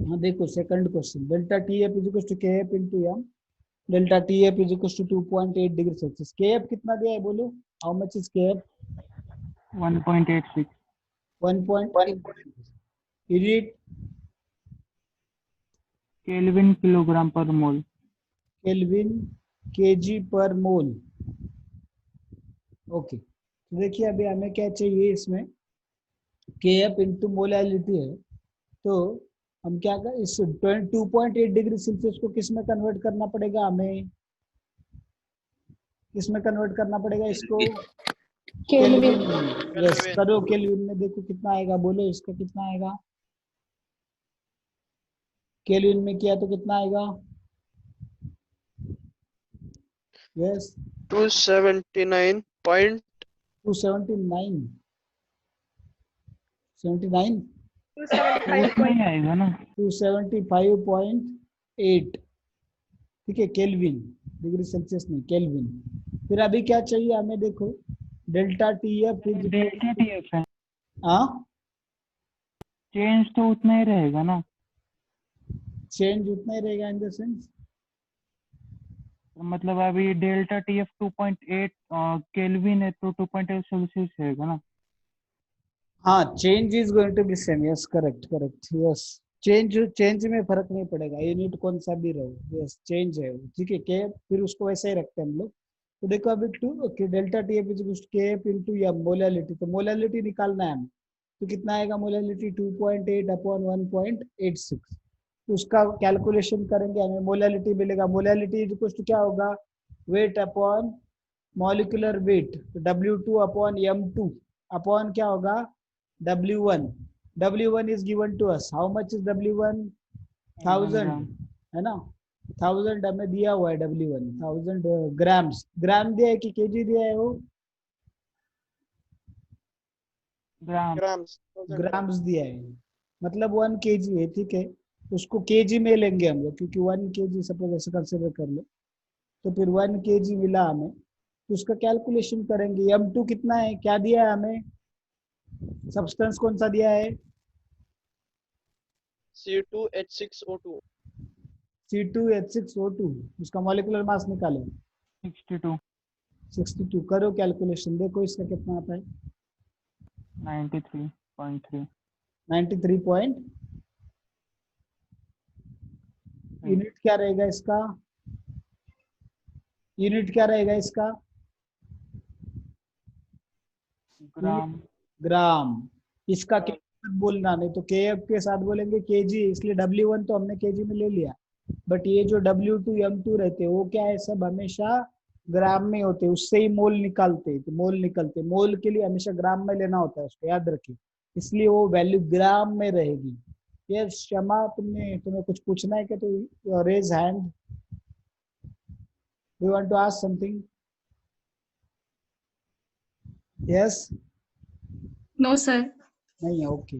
हाँ देखो second question, delta T F is equal to K F into M, delta T F is equal to 2.8 degree Celsius. K F कितना दिया है बोलो, how much is K F? 1.86 1.8। Unit kelvin kilogram per mole. Kelvin KG पर मोल। Okay, तो देखिए अभी हमें क्या चाहिए इसमें, के एफ इंटू मोलैलिटी है, तो हम क्या कर, इस 2.8 डिग्री सेल्सियस को किस में कन्वर्ट करना पड़ेगा हमें, किस में कन्वर्ट करना पड़ेगा इसको? केल्विन में। यस करो, केल्विन में देखो कितना आएगा, बोलो इसका कितना आएगा, केल्विन में किया तो कितना आएगा? यस 279 point 279 79 नहीं आएगा ना। 275.8, ठीक है, केल्विन, डिग्री सेल्सियस नहीं केल्विन। फिर अभी क्या चाहिए हमें, देखो delta T F is, delta TF है, हाँ चेंज तो उतना ही रहेगा ना। चेंज उतना ही रहेगा इन द सेंस, मतलब अभी डेल्टा टीएफ 2.8 केल्विन है तो 2.8 सेल्सियस रहेगा ना। हाँ change is going to be same, yes correct correct, yes change में फर्क नहीं पड़ेगा, यूनिट कौन सा भी रहो, यस चेंज है वो, ठीक है, के फिर उसको वैसे ही रखते हैं हम लोग। तो देखो अभी to delta T F is K F into या मोलैलिटी, तो मोलैलिटी निकालना है हमें, तो कितना आएगा मोलैलिटी 2.8 अपॉन 1.86, तो उसका कैलकुलेशन करेंगे, हमें मोलैलिटी मिलेगा, मोलैलिटी इज इक्वल टू क्या होगा, वेट अपॉन मॉलिक्यूलर वेट, तो W2 अपॉन M2 अपॉन क्या होगा W1, W1 is given to us, how much is W1? 1000 है ना, 1000 हमें दिया हुआ है W1, 1000 ग्राम्स, ग्राम दिया है कि केजी दिया है वो, ग्राम। grams ग्राम्स दिया है, मतलब 1 केजी है, ठीक है, उसको केजी में लेंगे हम लोग, क्योंकि 1 केजी सपोज ऐसे कंसिडर कर लो, तो फिर 1 केजी मिला हमें, तो उसका कैलकुलेशन करेंगे, M2 कितना है, क्या दिया है हमें, सब्सटेंस कौन सा दिया है, C2H6O2 C2H6O2, उसका मॉलिक्यूलर मास निकालो, 62 62, करो कैलकुलेशन, देखो इसका कितना आता है, 93.3 93 पॉइंट, यूनिट क्या रहेगा इसका, यूनिट क्या रहेगा इसका, ग्राम। ग्राम। इसका के बोलना नहीं तो के एफ के साथ बोलेंगे केजी, इसलिए W1 तो हमने केजी में ले लिया, बट ये जो W2 M2 रहते हैं वो क्या है, सब हमेशा ग्राम में होते हैं, उससे ही मोल निकालते हैं, तो मोल निकलते, मोल के लिए हमेशा ग्राम में लेना होता है उसको, याद रखिए, इसलिए वो वैल्यू ग्राम में रहेगी। ये क्षमा, तुम्हें कुछ पूछना है क्या, तो raise hand, you want to ask something? Yes, no sir. नहीं है, ओके।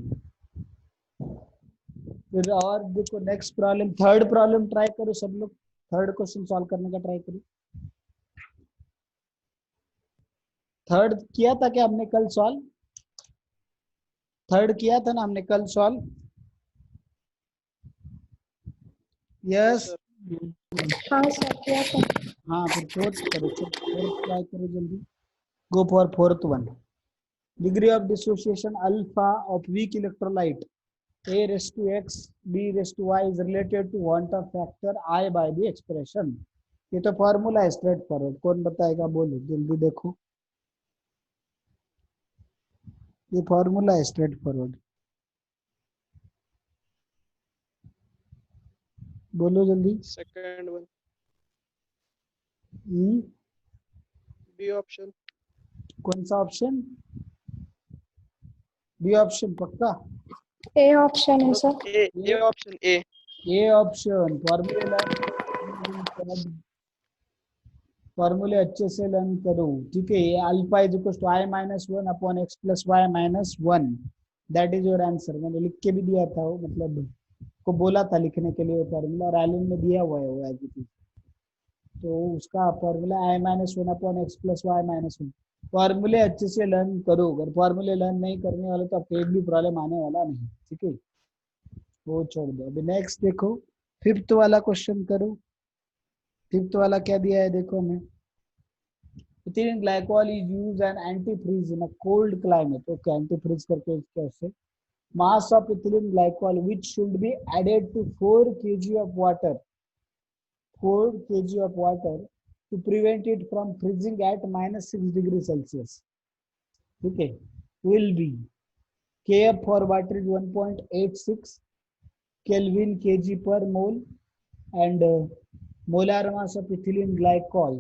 फिर और देखो next problem, third problem try करो सब लोग, थर्ड क्वेश्चन सॉल्व करने का ट्राई करो। थर्ड किया था क्या हमने कल सॉल्व, थर्ड किया था ना हमने कल सॉल्व, यस हाँ सर किया था। हाँ फिर फोर्थ करो, फोर्थ ट्राई करो जल्दी, go for fourth one. Degree of dissociation alpha of weak electrolyte A raised to x B raised to y is related to want of factor I by the expression। ये तो formula है straight forward, कौन बताएगा बोलो जल्दी, देखो ये formula है स्ट्रेट फॉरवर्ड, बोलो जल्दी। second one हम्म, B option कौन सा ऑप्शन, बी ऑप्शन पक्का, ए ऑप्शन है sir. A option A A option, फॉर्मूले अच्छे से लर्न करो, ठीक है, ये alpha is equal to I minus one upon X plus Y minus one, that is your answer, मैंने लिख के भी दिया था वो, मतलब को बोला था लिखने के लिए वो फॉर्मूला, और आइलैंड में दिया हुआ है वो एज इट इज, तो उसका formula I minus one upon X plus Y minus one, फॉर्मूले अच्छे से लर्न करो, अगर फॉर्मूले लर्न नहीं करने वाले तो आपको एक भी प्रॉब्लम आने वाला नहीं, ठीक है। वो छोड़ दो। अभी नेक्स्ट देखो, फिफ्थ वाला क्वेश्चन करो। फिफ्थ वाला क्या दिया है देखो हमें। Ethylene glycol is used as antifreeze in a cold climate. Okay, antifreeze करके कैसे? Mass of ethylene glycol which should be added to 4 kg of water. 4 kg of water to prevent it from freezing at -6 degrees Celsius. Okay, will be Kf for water is 1.86 Kelvin kg per mole, and molar mass of ethylene glycol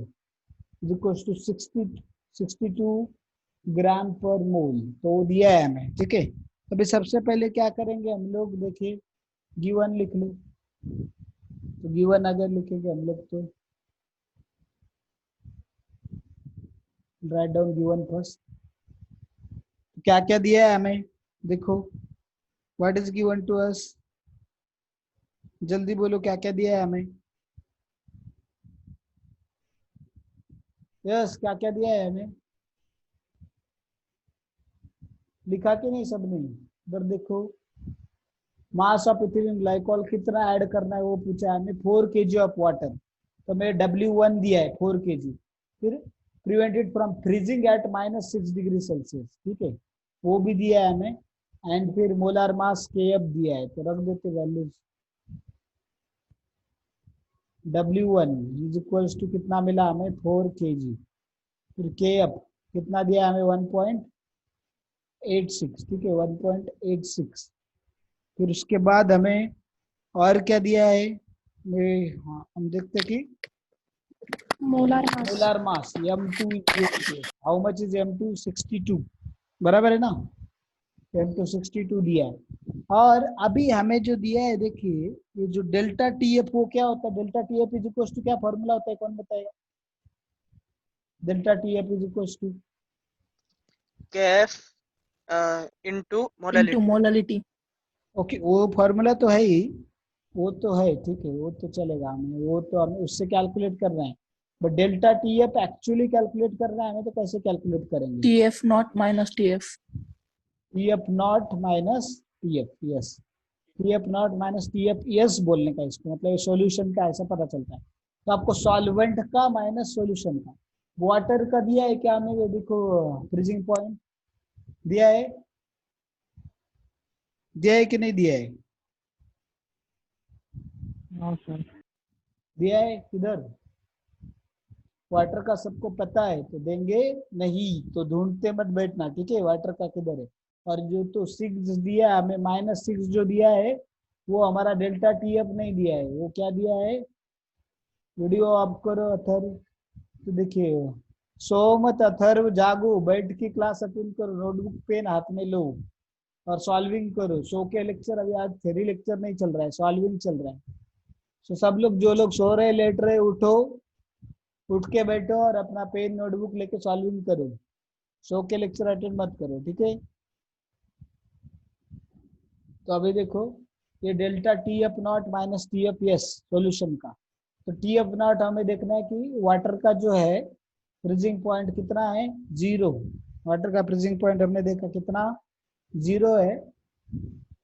is equals to 62 ग्राम पर मोल। तो दिया है हमें, ठीक है। अभी सबसे पहले क्या करेंगे हम लोग, देखिए गिवन लिख लो। तो गिवन अगर लिखेंगे हम लोग तो राइट डाउन गिवन फर्स्ट। क्या क्या दिया है हमें देखो, what is given to us, जल्दी बोलो क्या क्या दिया है हमें। यस, क्या क्या दिया है हमें, लिखा कि नहीं सबने? इधर देखो, मास ऑफ इथिलीन ग्लाइकॉल कितना ऐड करना है वो पूछा है हमें, 4 kg ऑफ वाटर। तो मैं W1 दिया है 4 kg। फिर prevented from freezing at -6 degree Celsius, ठीक है, वो भी दिया है हमें। एंड फिर मोलार मास Kf दिया है, तो रख देते values. W1 is equals to कितना मिला हमें, 4 kg। फिर Kf कितना दिया हमें, 1.86, ठीक है, 1.86। फिर उसके बाद हमें और क्या दिया है, हाँ हम देखते कि Molar mass. Molar mass M2 how much is M2, 62, बराबर है ना। M2 62 दिया है। और अभी हमें जो दिया है देखिए, ये जो डेल्टा TF वो क्या होता है, delta TF is equal to क्या फॉर्मूला होता है, कौन बताएगा? Delta TF is equal to Kf into molality. Molality. Okay, वो फॉर्मूला तो है ही, वो तो है, ठीक है, वो तो चलेगा हमें, वो तो हम उससे कैलकुलेट कर रहे हैं। But delta TF actually calculate करना है हमें, तो कैसे कैलकुलेट करेंगे? TF not minus TF। TF not minus TF, yes, TF not minus TF, yes बोलने का इसको मतलब सॉल्यूशन का ऐसा पता चलता है। तो आपको सॉल्वेंट का माइनस सॉल्यूशन का। वाटर का दिया है क्या हमें, ये देखो फ्रीजिंग पॉइंट दिया है, दिया है कि नहीं दिया है? No sir. दिया है किधर? वाटर का सबको पता है तो देंगे नहीं, तो ढूंढते मत बैठना, ठीक है, वाटर का किधर है। और जो तो 6 दिया है हमें, -6 जो दिया है वो हमारा डेल्टा TF नहीं दिया है, वो क्या दिया है, वीडियो ऑफ करो अथर्व। तो देखिए, सो मत अथर्व, जागो, बैठ के क्लास अटेंड करो, नोटबुक पेन हाथ में लो और सॉल्विंग करो। सो के लेक्चर, अभी आज थ्योरी लेक्चर नहीं चल रहा है, सॉल्विंग चल रहा है। सो सब लोग, जो लोग सो रहे लेट रहे, उठो, उठ के बैठो और अपना पेन नोटबुक लेके सॉल्विंग करो। सो के लेक्चर अटेंड मत करो, ठीक है। तो अभी देखो, ये delta TF not minus TF, yes solution का। तो TF नॉट हमें देखना है कि वाटर का जो है फ्रीजिंग पॉइंट कितना है, 0। वाटर का फ्रीजिंग पॉइंट हमने देखा कितना, 0 है।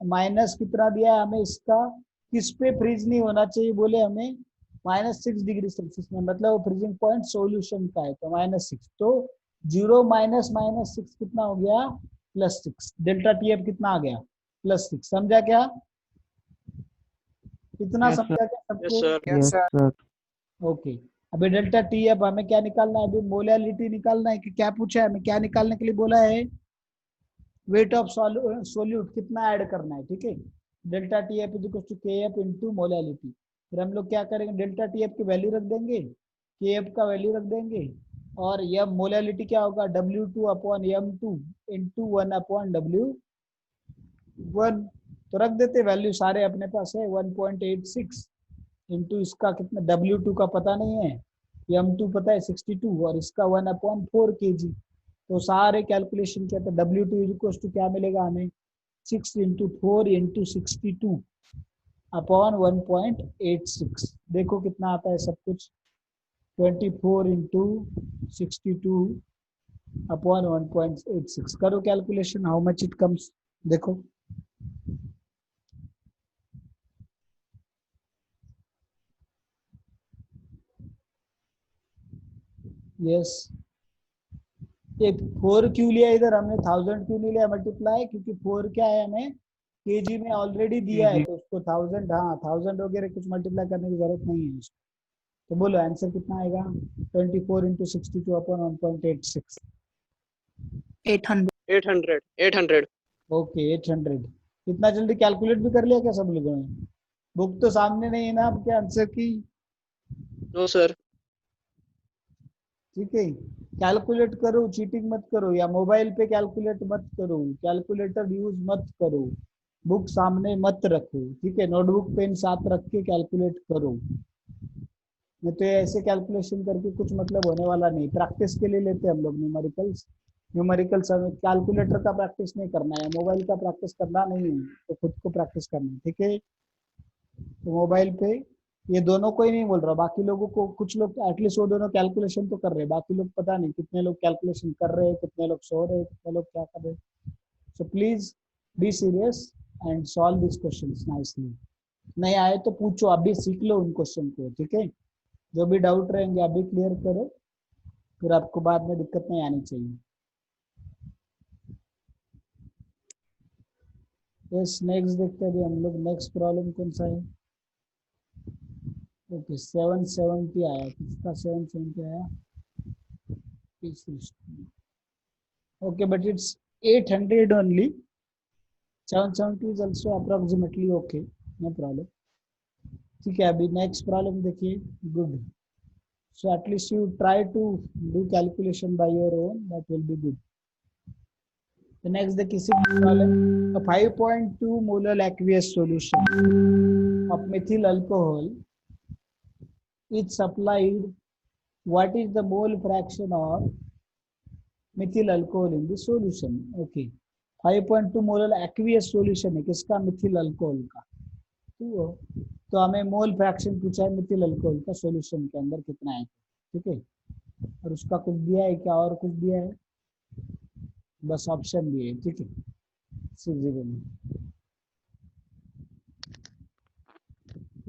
माइनस कितना दिया है हमें इसका, किस पे फ्रीज नहीं होना चाहिए बोले हमें, -6 डिग्री सेल्सियस में, मतलब वो फ्रीजिंग पॉइंट सॉल्यूशन का है, तो -6। तो 0 माइनस -6 कितना हो गया, +6। डेल्टा TF कितना आ गया, +6। समझा क्या, कितना Yes, समझा क्या Yes, सबको? sir. Yes sir. ओके, अभी डेल्टा TF हमें क्या निकालना है, अभी मोलालिटी निकालना है कि क्या पूछा है हमें, क्या निकालने के लिए बोला है, वेट ऑफ सोल्यूट कितना ऐड करना है, ठीक है। Delta TF is equal to Kf into molality. फिर हम लोग क्या करेंगे, डेल्टा TF की वैल्यू रख देंगे, Kf का वैल्यू रख देंगे, और यह मोलालिटी क्या होगा, W2 upon M2 into 1 upon W1। तो रख देते, वैल्यू सारे अपने पास है, 1.86 इंटू इसका कितना, W2 का पता नहीं है, M2 पता है 62, और इसका 1/4 kg। तो सारे कैलकुलेशन किया, तो W2 इक्वल टू क्या मिलेगा हमें, 6 इंटू 4 इंटू 62 अपॉन 1.86। देखो कितना आता है सब कुछ, 24 इंटू 62 अपॉन 1.86। करो calculation, how much it comes, देखो यस, ये 4 क्यों लिया इधर हमने, 1000 क्यों नहीं लिया मल्टीप्लाई, क्योंकि 4 क्या है हमें केजी में ऑलरेडी दिया है, तो उसको 1000, हाँ 1000 वगैरह कुछ मल्टीप्लाई करने की जरूरत नहीं है उसको। तो बोलो आंसर कितना आएगा, 24 into 62 upon 1.86। 800। 800। ओके 800। इतना जल्दी कैलकुलेट भी कर लिया क्या सब लोगों ने? बुक तो सामने नहीं है ना आपके आंसर की? No sir. ठीक है, कैलकुलेट करो, चीटिंग मत करो, या मोबाइल पे कैलकुलेट मत करो, कैलकुलेटर यूज मत करो, बुक सामने मत रखो, ठीक है, नोटबुक पेन साथ रख के कैलकुलेट करो। नहीं तो ऐसे कैलकुलेशन करके कुछ मतलब होने वाला नहीं। प्रैक्टिस के लिए लेते हैं हम लोग न्यूमेरिकल्स, न्यूमेरिकल्स हमें कैलकुलेटर का प्रैक्टिस नहीं करना है, मोबाइल का प्रैक्टिस करना नहीं है, तो खुद को प्रैक्टिस करना है, ठीक है। तो मोबाइल पे ये दोनों को ही नहीं बोल रहा, बाकी लोगों को, कुछ लोग एटलीस्ट वो दोनों कैलकुलेशन तो कर रहे हैं, बाकी लोग पता नहीं कितने लोग कैलकुलेशन कर रहे हैं, कितने लोग सो रहे हैं, कितने लोग क्या कर रहे हैं। So please be serious and solve this questions nicely. नहीं आए तो पूछो, अभी सीख लो उन क्वेश्चन को, ठीक है। जो भी डाउट रहेंगे अभी क्लियर करो, फिर आपको बाद में दिक्कत नहीं आनी चाहिए। यस, नेक्स्ट देखते हैं अभी हम लोग, नेक्स्ट प्रॉब्लम कौन सा है। ओके 770 आया, किसका 770 आया, okay but it's 800 only, 770 is also approximately okay, no problem. ठीक है, अभी नेक्स्ट प्रॉब्लम देखिए, good. So at least you try to do calculation by your own, that will be good. The next the kissing problem, a 5.2 molar aqueous solution of methyl alcohol is supplied. What is the mole fraction of methyl alcohol in the solution? Okay, 5.2 molar aqueous solution है किसका, Mithil alcohol का। तो हमें mole fraction पूछा है Mithil alcohol का, solution के अंदर कितना है, ठीक है। और उसका कुछ दिया है क्या, और कुछ दिया है, बस ऑप्शन दिए है, ठीक है। 6 में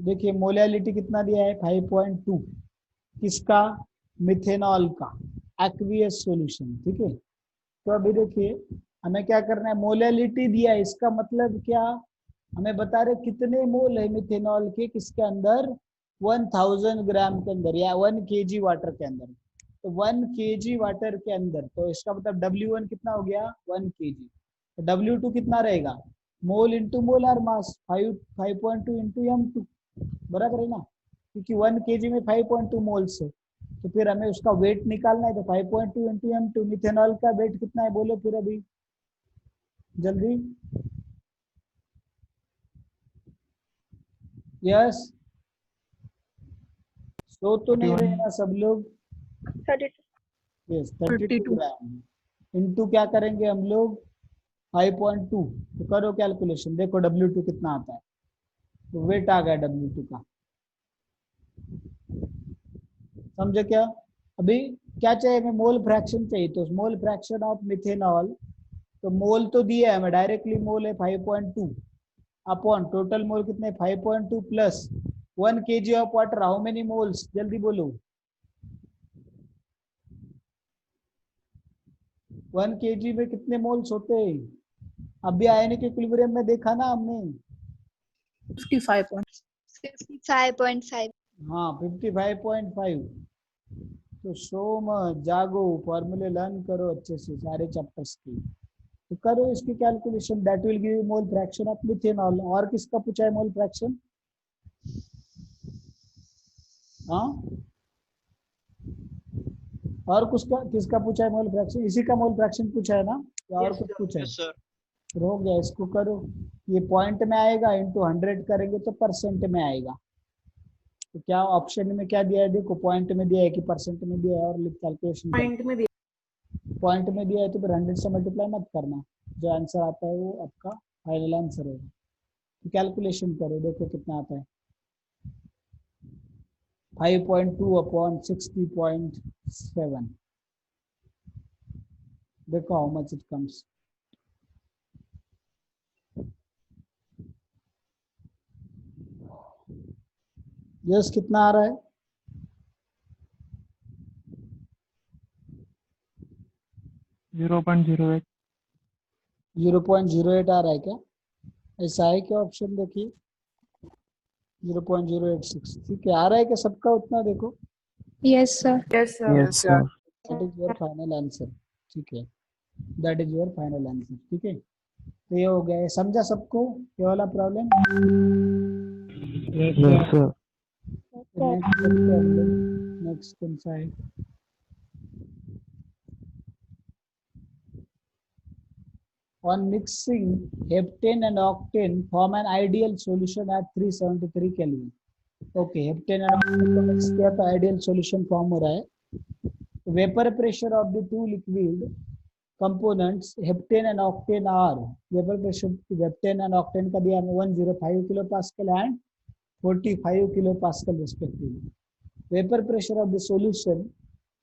देखिए मोलैलिटी कितना दिया है, 5.2, किसका, मिथेनॉल का एक्वियस सॉल्यूशन, ठीक है। तो अभी देखिए हमें क्या करना है, मोलैलिटी दिया है, इसका मतलब क्या, हमें बता रहे कितने मोल है मिथेनॉल के, किसके अंदर, 1000 ग्राम के अंदर, या 1 kg वाटर के अंदर। तो 1 kg वाटर के अंदर, तो इसका मतलब W1 कितना हो गया, 1 kg। तो W2 कितना रहेगा, mole into molar mass, 5.2 into M2, बराबर है ना, क्योंकि 1 kg में 5.2 मोल्स है। तो फिर हमें उसका वेट निकालना है, तो 5.2 इंटू M2, मिथेनॉल का वेट कितना है बोलो फिर अभी जल्दी। यस, सो तो नहीं रहे ना सब लोग। 32। यस 32 ग्राम इंटू क्या करेंगे हम लोग, 5.2, तो करो कैलकुलेशन, देखो W2 कितना आता है। तो वेट आ गया W2 का, समझे क्या। अभी क्या चाहिए हमें, मोल फ्रैक्शन चाहिए, तो मोल फ्रैक्शन ऑफ मिथेनॉल, तो मोल तो दिया है हमें डायरेक्टली, मोल है 5.2 अपॉन टोटल मोल कितने, 5.2 plus 1 kg of water, how many moles, जल्दी बोलो। 1 kg में कितने मोल्स होते हैं, अभी आयनिक इक्विलिब्रियम में देखा ना हमने। 55 point 55.5। हाँ 55.5। तो सोम जागो, फॉर्मूले लर्न करो अच्छे से सारे चैप्टर्स के, तो करो इसकी calculation, that will give mole fraction of methanol. और किसका पूछा है मोल फ्रैक्शन, हाँ और किसका पूछा है मोल फ्रैक्शन, इसी का मोल फ्रैक्शन पूछा है ना, या और कुछ पूछा है। Yes sir. फिर हो गया, इसको करो, ये पॉइंट में आएगा, इंटू 100 करेंगे तो परसेंट में आएगा। तो क्या ऑप्शन में क्या दिया है, देखो पॉइंट में दिया है कि परसेंट में दिया है, और कैलकुलेशन पॉइंट में दिया है, तो फिर 100 से मल्टीप्लाई मत करना, जो आंसर आता है वो आपका फाइनल आंसर होगा। तो कैलकुलेशन करो, देखो कितना आता है, 5.2 अपॉन 60.7, देखो how much it comes. Yes कितना आ रहा है, 0.08। 0.08 आ रहा है क्या? ऐसा है क्या ऑप्शन? देखिए 0.086, ठीक है। आ रहा है क्या सबका उतना? देखो Yes, sir. Yes, sir. Yes sir. That is your final answer, ठीक है। That is your final answer, ठीक है। तो ये हो गया, ये समझा सबको ये वाला प्रॉब्लम? Yes sir. नेक्स्ट करते हैं हम लोग। नेक्स्ट कौन सा है? On mixing, heptane and octane form an ideal solution at 373 Kelvin. Okay, heptane and octane को mix किया तो ideal solution form हो रहा है। Vapor pressure of the two liquid components heptane and octane are, vapor pressure heptane and octane का दिया हमें 105 kilopascal and 45 kilopascal respectively. Vapor pressure of the solution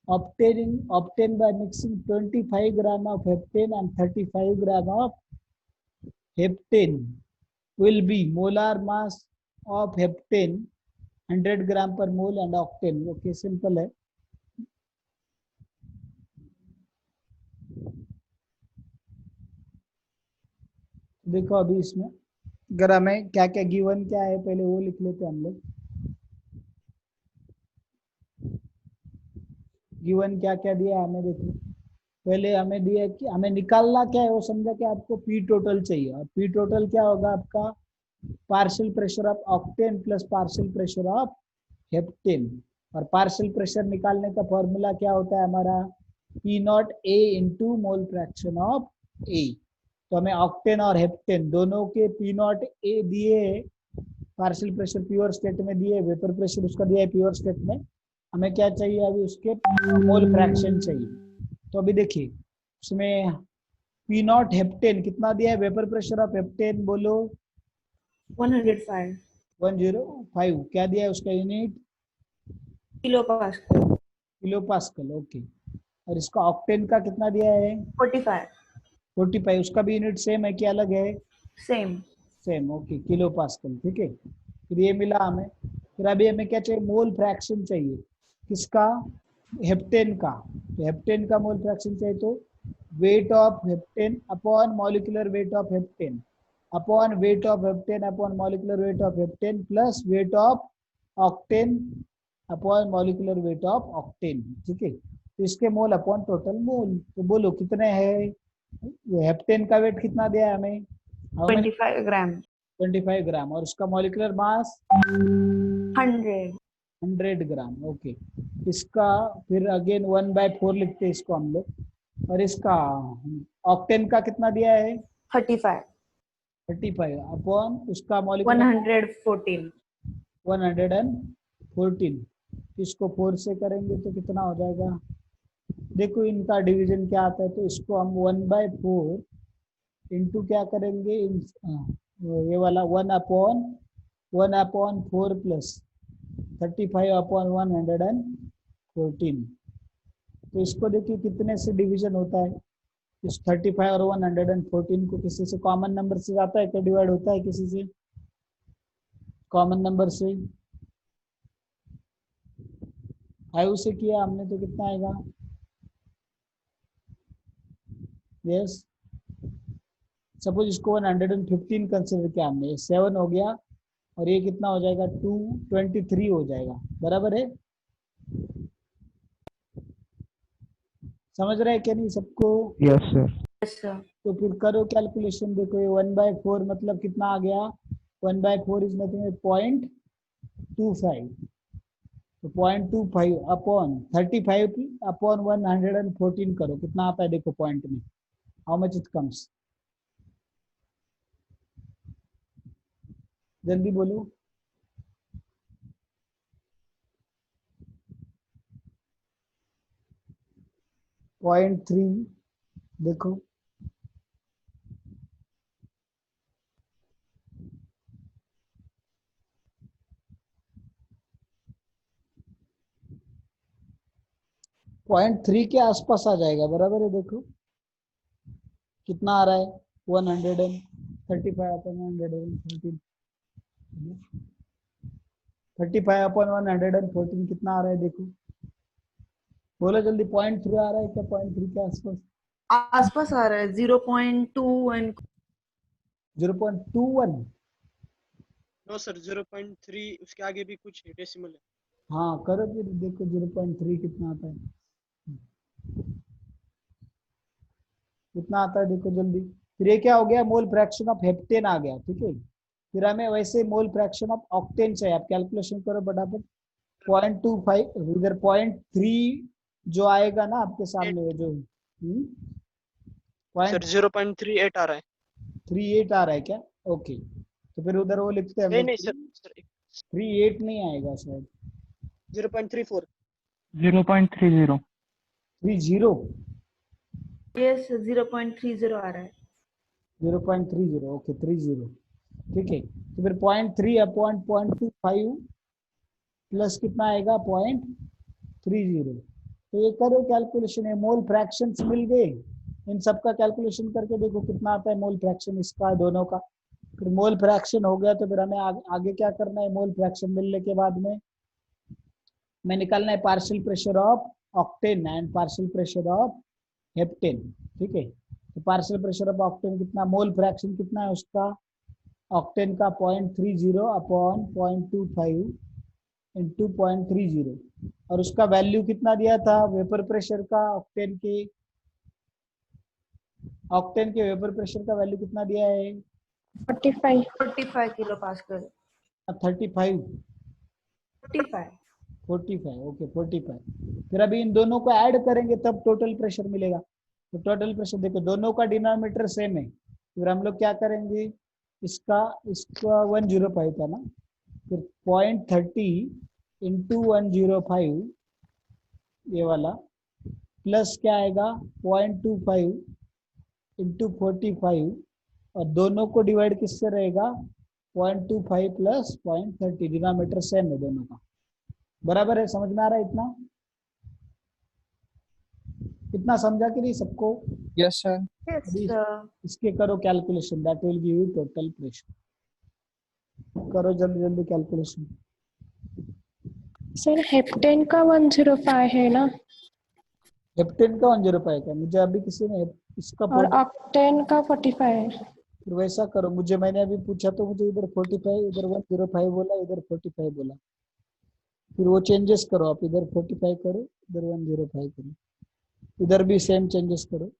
obtained by mixing 25 gram of heptane and 35 gram of heptane will be molar mass of heptane 100 gram per mole and octane. Okay, simple है। देखो अभी इसमें अगर हमें क्या क्या given क्या है पहले वो लिख लेते हैं हम लोग। गिवन क्या क्या दिया है हमें, देखो पहले हमें दिया कि हमें निकालना क्या है वो समझा कि आपको पी टोटल चाहिए, और पी टोटल क्या होगा आपका? Partial pressure of octane plus partial pressure of heptane. और पार्शियल प्रेशर निकालने का फॉर्मूला क्या होता है हमारा? P naught A into mole fraction of A. तो हमें ऑक्टेन और हेप्टेन दोनों के पी नॉट ए दिए, पार्शियल प्रेशर प्योर स्टेट में दिए, वेपर प्रेशर उसका दिया है प्योर स्टेट में। हमें क्या चाहिए अभी? उसके मोल फ्रैक्शन चाहिए। तो अभी देखिए उसमें पी नॉट हेप्टेन कितना दिया है? वेपर प्रेशर ऑफ हेप्टेन बोलो 105 105। क्या दिया है उसका unit? kilopascal. Kilo pascal. Okay. और इसका ऑक्टेन का कितना दिया है? 45 45। उसका भी यूनिट सेम है कि अलग है? same. Same. Okay, kilo pascal, ठीक है। फिर ये मिला हमें। फिर अभी हमें क्या चाहिए? मोल फ्रैक्शन चाहिए। किसका? हेप्टेन का। तो हेप्टेन का मोल फ्रैक्शन चाहिए, तो weight of heptane upon molecular weight of heptane upon weight of heptane upon molecular weight of heptane plus weight of octane upon molecular weight of octane, ठीक है। तो इसके मोल अपॉन टोटल मोल। तो बोलो कितने हैं? हेप्टेन का wait कितना दिया है हमें? 25 gram. 25 ग्राम। और उसका मॉलिक्यूलर मास 100. 100 ग्राम। ओके। इसका फिर अगेन 1/4 लिखते हैं इसको हम लोग। और इसका ऑक्टेन का कितना दिया है? 35. 35 अपॉन उसका मॉलिक्यूलर 114. 114। इसको 4 से करेंगे तो कितना हो जाएगा? देखो इनका डिवीजन क्या आता है, तो इसको हम 1/4 इंटू क्या करेंगे? ये वाला 1/4 प्लस 35 अपॉन 114। तो इसको देखिए कितने से डिवीजन होता है? इस 35 और 114 को किसी से कॉमन नंबर से जाता है क्या? डिवाइड होता है किसी से कॉमन नंबर से? 5 से किया हमने तो कितना आएगा? यस, सपोज इसको 115 कंसिडर किया हमने, 7 हो गया और ये कितना हो जाएगा? 223 हो जाएगा, बराबर है? समझ रहे हैं क्या नहीं सबको? Yes sir. Yes, sir. तो फिर करो कैलकुलेशन। देखो ये 1/4 मतलब कितना आ गया? 1/4 इज नथिंग 0.25। तो 0.25 अपॉन 35 अपॉन 114 करो, कितना आता है देखो पॉइंट में? How much it comes? जल्दी बोलो। पॉइंट 3 देखो, पॉइंट 3 के आसपास आ जाएगा, बराबर है? देखो कितना आ रहा है? 135 अपॉन 114, 35 अपॉन 114 कितना आ रहा है देखो? बोलो जल्दी। 0.3 आ रहा है क्या? 0.3 के आसपास? आसपास आ रहा है 0.2 एंड 0.21। नो सर 0.3 उसके आगे भी कुछ डेसिमल है। हाँ करो फिर देखो 0.3 कितना आता है, कितना आता है देखो जल्दी। फिर ये क्या हो गया, मोल फ्रैक्शन ऑफ हेप्टेन आ गया, ठीक है। फिर हमें वैसे मोल फ्रैक्शन ऑफ ऑक्टेन चाहिए, आप कैलकुलेशन करो फटाफट। 0.25 इधर 0.3 जो आएगा ना आपके सामने वो जो सर 0.38 आ रहा है। 0.38 आ रहा है क्या? ओके, तो फिर उधर वो लिखते हैं हम नहीं लोग नहीं सर, सर 38 नहीं आएगा शायद, 0.34। 0.30। 30 यस 0.30 आ रहा है। 0.30 ओके 30, ठीक है। तो फिर 0.3 अपॉन 0.25 प्लस कितना आएगा 0.30। तो ये करो कैलकुलेशन, है मोल फ्रैक्शंस मिल गए, इन सब का कैलकुलेशन करके देखो कितना आता है मोल फ्रैक्शन इसका दोनों का। फिर मोल फ्रैक्शन हो गया तो फिर हमें आगे क्या करना है, मोल फ्रैक्शन मिलने के बाद में मैं निकालना है partial pressure of octane and partial pressure of heptane, ठीक है। तो पार्शियल प्रेशर ऑफ ऑक्टेन कितना, मोल फ्रैक्शन कितना है उसका, ऑक्टेन का 0.30 अपॉन 0.25 इंटू 0.30, और उसका वैल्यू कितना दिया था वेपर प्रेशर का, ऑक्टेन के वेपर प्रेशर का वैल्यू कितना दिया है 45 किलो पास्कल। 35 45 45 ओके 45। फिर अभी इन दोनों को ऐड करेंगे तब टोटल प्रेशर मिलेगा। तो टोटल प्रेशर देखो दोनों का डिनोमिनेटर सेम है, फिर हम लोग क्या करेंगे, इसका 105 था ना, फिर 0.30 इंटू 105 ये वाला प्लस क्या आएगा 0.25 इंटू 45, और दोनों को डिवाइड किससे रहेगा 0.25 प्लस 0.30, डिनोमिनेटर सेम है दोनों का, बराबर है। समझ में आ रहा है इतना, इतना समझा कि नहीं सबको? Yes sir. अभी यस इसके करो calculation, that will give you total pressure. करो जल्दी जल्दी कैलकुलेशन। सर हेप्टेन का 105 है ना, हेप्टेन का 105 का, मुझे अभी किसी ने इसका और ऑक्टेन का 45 है। फिर वैसा करो, मुझे मैंने अभी पूछा तो मुझे इधर 45 इधर 105 बोला, इधर 45 बोला, फिर वो चेंजेस करो आप, इधर 45 करो इधर 105 करो, इधर भी सेम चेंजेस करो,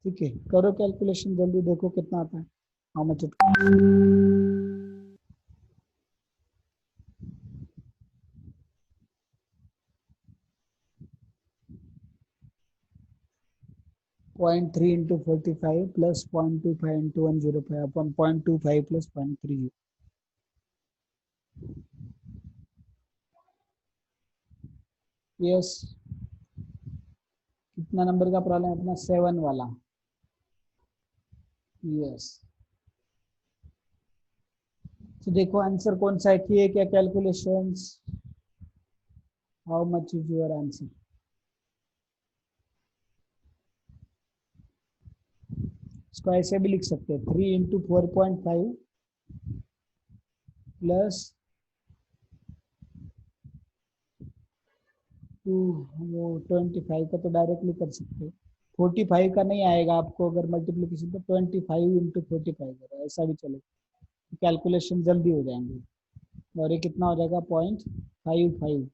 ठीक है। करो कैलकुलेशन जल्दी, देखो कितना आता है, how much it 0.3 into 45 plus 0.25 into 105 upon 0.25 plus 0.30। Yes, कितना नंबर का प्रॉब्लम है अपना 7 वाला? यस, तो देखो आंसर कौन सा है, किए क्या calculations, how much is your answer? इसको ऐसे भी लिख सकते हैं 3 इंटू 4.5 प्लस 2, वो 25 का तो डायरेक्टली कर सकते हैं, 45 का नहीं आएगा आपको, अगर मल्टीप्लीकेशन तो 25 इंटू 45 करो, ऐसा भी चलेगा, कैलकुलेशन जल्दी हो जाएंगे। और ये कितना हो जाएगा 0.55।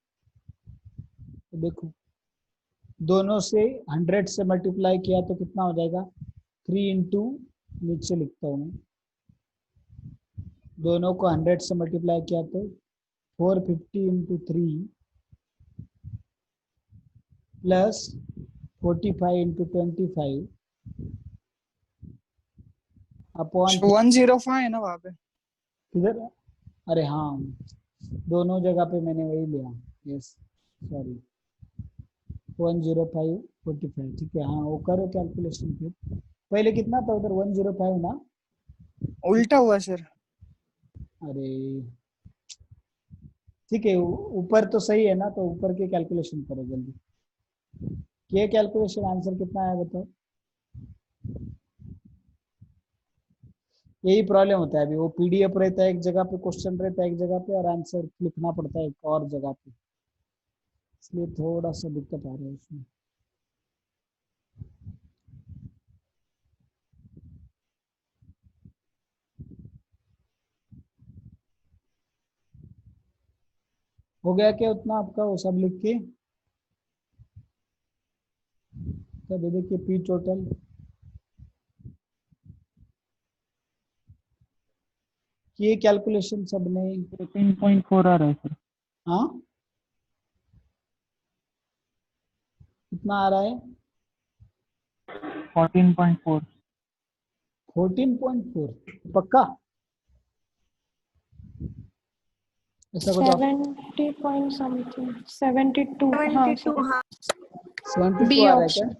तो देखो दोनों से 100 से मल्टीप्लाई किया तो कितना हो जाएगा 3 इंटू, नीचे लिखता हूँ मैं, दोनों को 100 से मल्टीप्लाई किया तो 450 इंटू 3 प्लस 45 इंटू 25 अपॉन 105 है ना वहाँ पे। किधर, अरे हाँ दोनों जगह पे मैंने वही लिया, यस सॉरी 105 45, ठीक है। हाँ वो करो कैलकुलेशन, फिर पहले कितना था उधर 105 ना, उल्टा हुआ सर। अरे ठीक है, ऊपर तो सही है ना, तो ऊपर के कैलकुलेशन करो जल्दी, के कैलकुलेशन आंसर कितना आया बताओ। यही प्रॉब्लम होता है, अभी वो पीडीएफ रहता है एक जगह पे, क्वेश्चन रहता है एक जगह पे, और आंसर लिखना पड़ता है एक और जगह पे, इसलिए थोड़ा सा दिक्कत आ रहा है उसमें। हो गया क्या उतना आपका वो सब लिख के? तो अभी देखिए पी टोटल किए कैलकुलेशन सबने? 13.4 आ रहा है सर। हाँ कितना आ रहा है? 14.4। 14.4 पक्का? ऐसा कुछ 70 पॉइंट समथिंग 72 हाँ 72 सर हाँ 72 बी आ रहा है क्या? ऑप्शन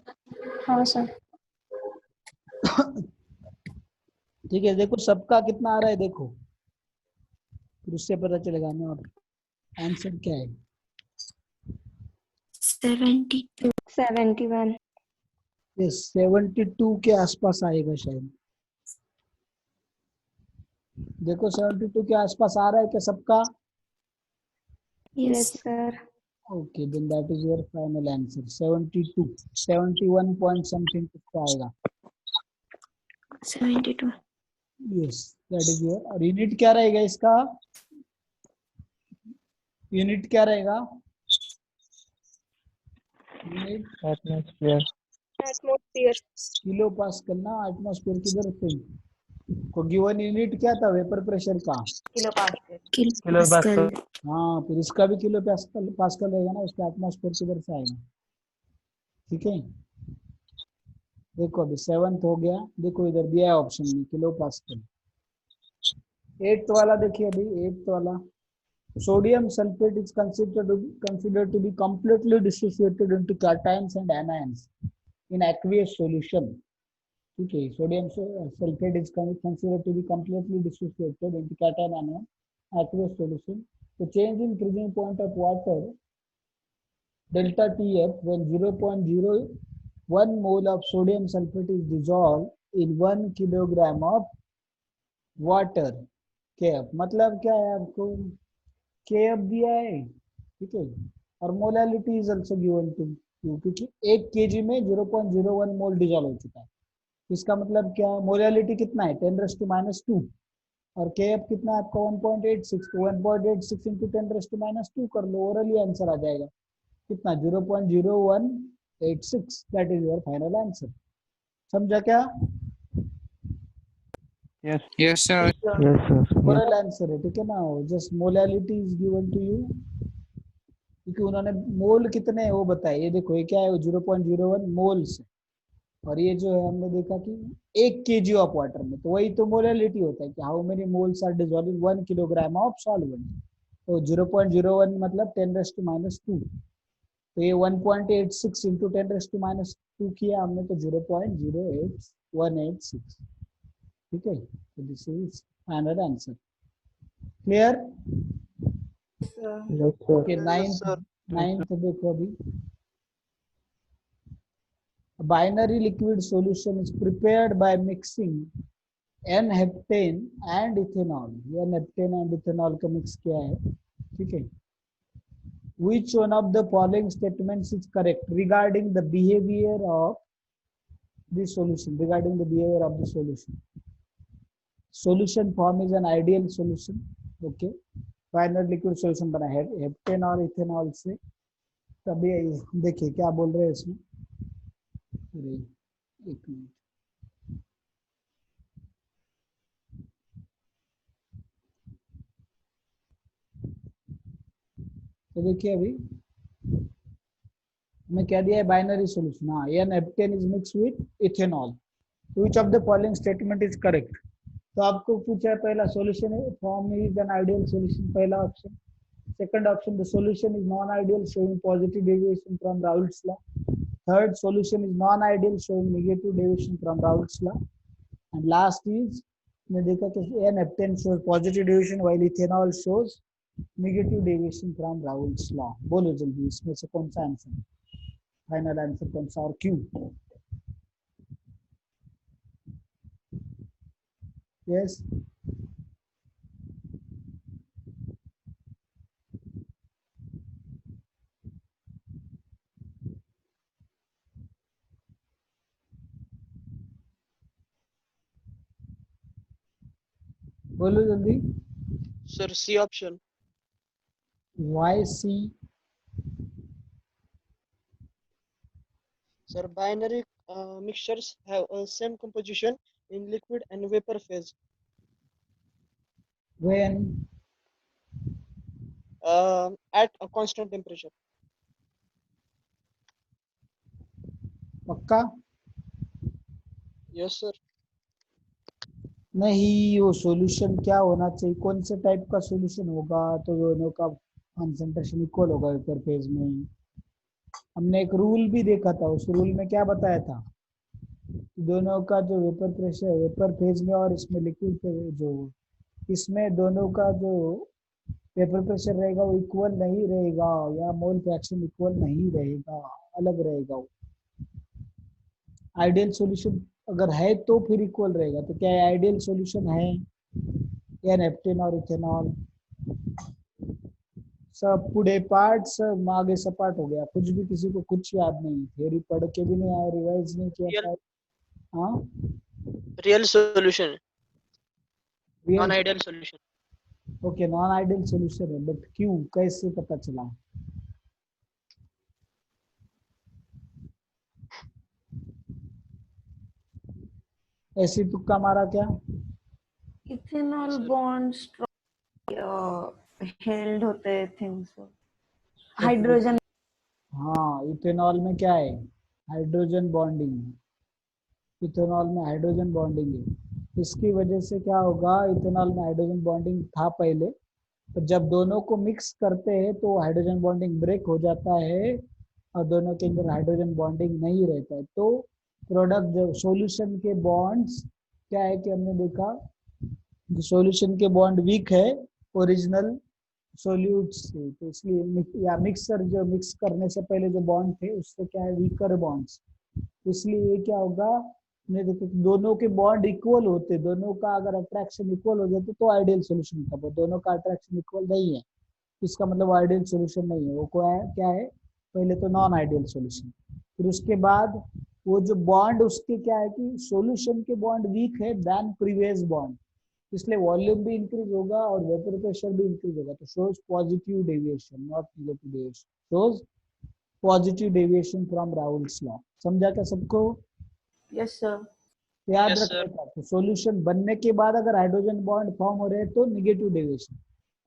हाँ सर ठीक है, देखो सबका कितना आ रहा है देखो, फिर उससे पता चलेगा ना और आंसर क्या है। 72 71 ये 72 के आसपास आएगा शायद। देखो 72 के आसपास आ रहा है क्या सबका? yes sir okay then that is your final answer 72। 71 point something कितना आएगा? 72 यस दैट इज योर। और यूनिट क्या रहेगा इसका? यूनिट क्या रहेगा? Unit atmosphere. atmosphere kilo pascal ना, एटमॉस्फेयर किधर से को गिवन यूनिट क्या था वेपर प्रेशर का? Kilo pascal kilo pascal. हाँ फिर इसका भी किलो पास्कल पास्कल रहेगा ना, उसका एटमॉस्फेयर किधर से आएगा? ठीक है देखो अभी 7th हो गया, देखो इधर दिया है ऑप्शन में किलो पास्कल। 8th वाला देखिए अभी 8th वाला, sodium sulfate is considered to be completely dissociated into cations and anions in aqueous solution. ठीक है, sodium sulphate is considered to be completely dissociated into cation anion aqueous solution. The change in freezing point of water delta TF when 0.01 mole of sodium sulfate is dissolved in 1 kilogram of water. KF मतलब क्या है आपको? KF दिया है, ठीक है, और molality is also given to you, क्योंकि 1 kg में 0.01 मोल डिजॉल्व हो चुका है। इसका मतलब क्या? मोलालिटी कितना है? 10⁻²। और KF कितना है आपका? 1.86। तो 1.86 इंटू 10⁻² कर लो, ओरली आंसर आ जाएगा कितना? 0.0186। That is your final answer. समझा क्या? Yes Yes, sir. Yes sir. Oral answer है, ठीक है ना, just molality is given to you, क्योंकि उन्होंने मोल कितने है वो बताए। ये देखो ये क्या है? 0.01 मोल्स, और ये जो है हमने देखा कि 1 kg ऑफ वाटर में, तो वही तो मोलालिटी होता है कि how many moles are dissolved in 1 kilogram of solvent. तो 0.01 मतलब 10⁻²। तो ये 1.86 इंटू 10⁻² किया हमने, तो 0.08186। ठीक है, तो this is final answer. Clear? Yes sir. Okay Yes, ninth sir. Ninth देखो अभी, binary liquid solution is prepared by mixing n-heptane and ethanol। ये n-heptane and ethanol का मिक्स किया है, ठीक है। Which one of the following statements is correct regarding the behavior of the solution? Regarding the behavior of the solution, solution form is an ideal solution, okay। binary liquid solution बना है heptane और ethanol से। तभी देखिए क्या बोल रहे हैं इसमें। अरे एक मिनट, तो देखिए अभी मैं क्या दिया है? Binary solution. हाँ, N heptane is mix with ethanol. Which of the following statement is correct? तो आपको पूछा है पहला solution form is an ideal solution, पहला option. Second option the solution is non ideal showing positive deviation from Raoult's law. Third solution is non ideal showing negative deviation from Raoult's law. And last is मैं देखा कि N heptane shows positive deviation while ethanol shows negative deviation from Raoult's law. बोलो जल्दी इसमें से कौन सा answer है? फाइनल आंसर कौन सा और क्यों? यस बोलो जल्दी। Sir C option. Why C? Sir, binary mixtures have a same composition in liquid and vapor phase. When? At a constant temperature. पक्का? Yes, sir. नहीं, वो सॉल्यूशन क्या होना चाहिए, कौन से टाइप का सॉल्यूशन होगा तो दोनों का कंसंट्रेशन इक्वल होगा वेपर फेज में। हमने एक रूल भी देखा था, उस रूल में क्या बताया था कि दोनों का जो वेपर प्रेशर वेपर फेज में और इसमें लिक्विड जो इसमें दोनों का जो वेपर प्रेशर रहेगा वो इक्वल नहीं रहेगा, या मोल फ्रैक्शन इक्वल नहीं रहेगा, अलग रहेगा। वो आइडियल सॉल्यूशन अगर है तो फिर इक्वल रहेगा। तो क्या आइडियल सॉल्यूशन है या नेफ्टेन और इथेनॉल? सब पुढे पार्ट, सब आगे सपाट हो गया, कुछ भी किसी को कुछ याद नहीं, थ्योरी पढ़ के भी नहीं आया, रिवाइज नहीं किया था। हाँ, Real solution, real? non-ideal solution. Okay, non ideal solution है, बट क्यों, कैसे पता चला? ऐसी तुक्का मारा क्या? इथेनॉल Sir, बॉन्ड्स हेल्ड होते हैं थिंग्स। हाइड्रोजन। हाँ, इथेनॉल में क्या है, हाइड्रोजन बॉन्डिंग। इथेनॉल में हाइड्रोजन बॉन्डिंग है, इसकी वजह से क्या होगा, इथेनॉल में हाइड्रोजन बॉन्डिंग था पहले, तो जब दोनों को मिक्स करते हैं तो हाइड्रोजन बॉन्डिंग ब्रेक हो जाता है और दोनों के अंदर हाइड्रोजन बॉन्डिंग नहीं रहता है। तो प्रोडक्ट जो सॉल्यूशन के बॉन्ड्स क्या है कि हमने देखा जो सॉल्यूशन के बॉन्ड वीक है ओरिजिनल सोल्यूट से, तो इसलिए या मिक्सर जो मिक्स करने से पहले जो बॉन्ड थे उससे क्या है वीकर बॉन्ड्स, इसलिए क्या होगा, हमने देखो दोनों के बॉन्ड इक्वल होते, दोनों का अगर अट्रैक्शन इक्वल हो जाते तो आइडियल सॉल्यूशन था, वो दोनों का अट्रैक्शन इक्वल नहीं है, इसका मतलब आइडियल सॉल्यूशन नहीं है, वो क्या है, पहले तो नॉन आइडियल सॉल्यूशन। फिर उसके बाद वो जो बॉन्ड उसके क्या है कि सॉल्यूशन के बॉन्ड वीक है देन प्रीवियस बॉन्ड, इसलिए वॉल्यूम भी इंक्रीज होगा और वेपर प्रेशर भी इंक्रीज होगा, तो shows positive deviation not negative deviation, shows positive deviation from Rahul's law. समझा क्या सबको? Yes sir. याद Yes, रखना sir. था, तो सॉल्यूशन बनने के बाद अगर हाइड्रोजन बॉन्ड फॉर्म हो रहे हैं तो निगेटिव डेविएशन,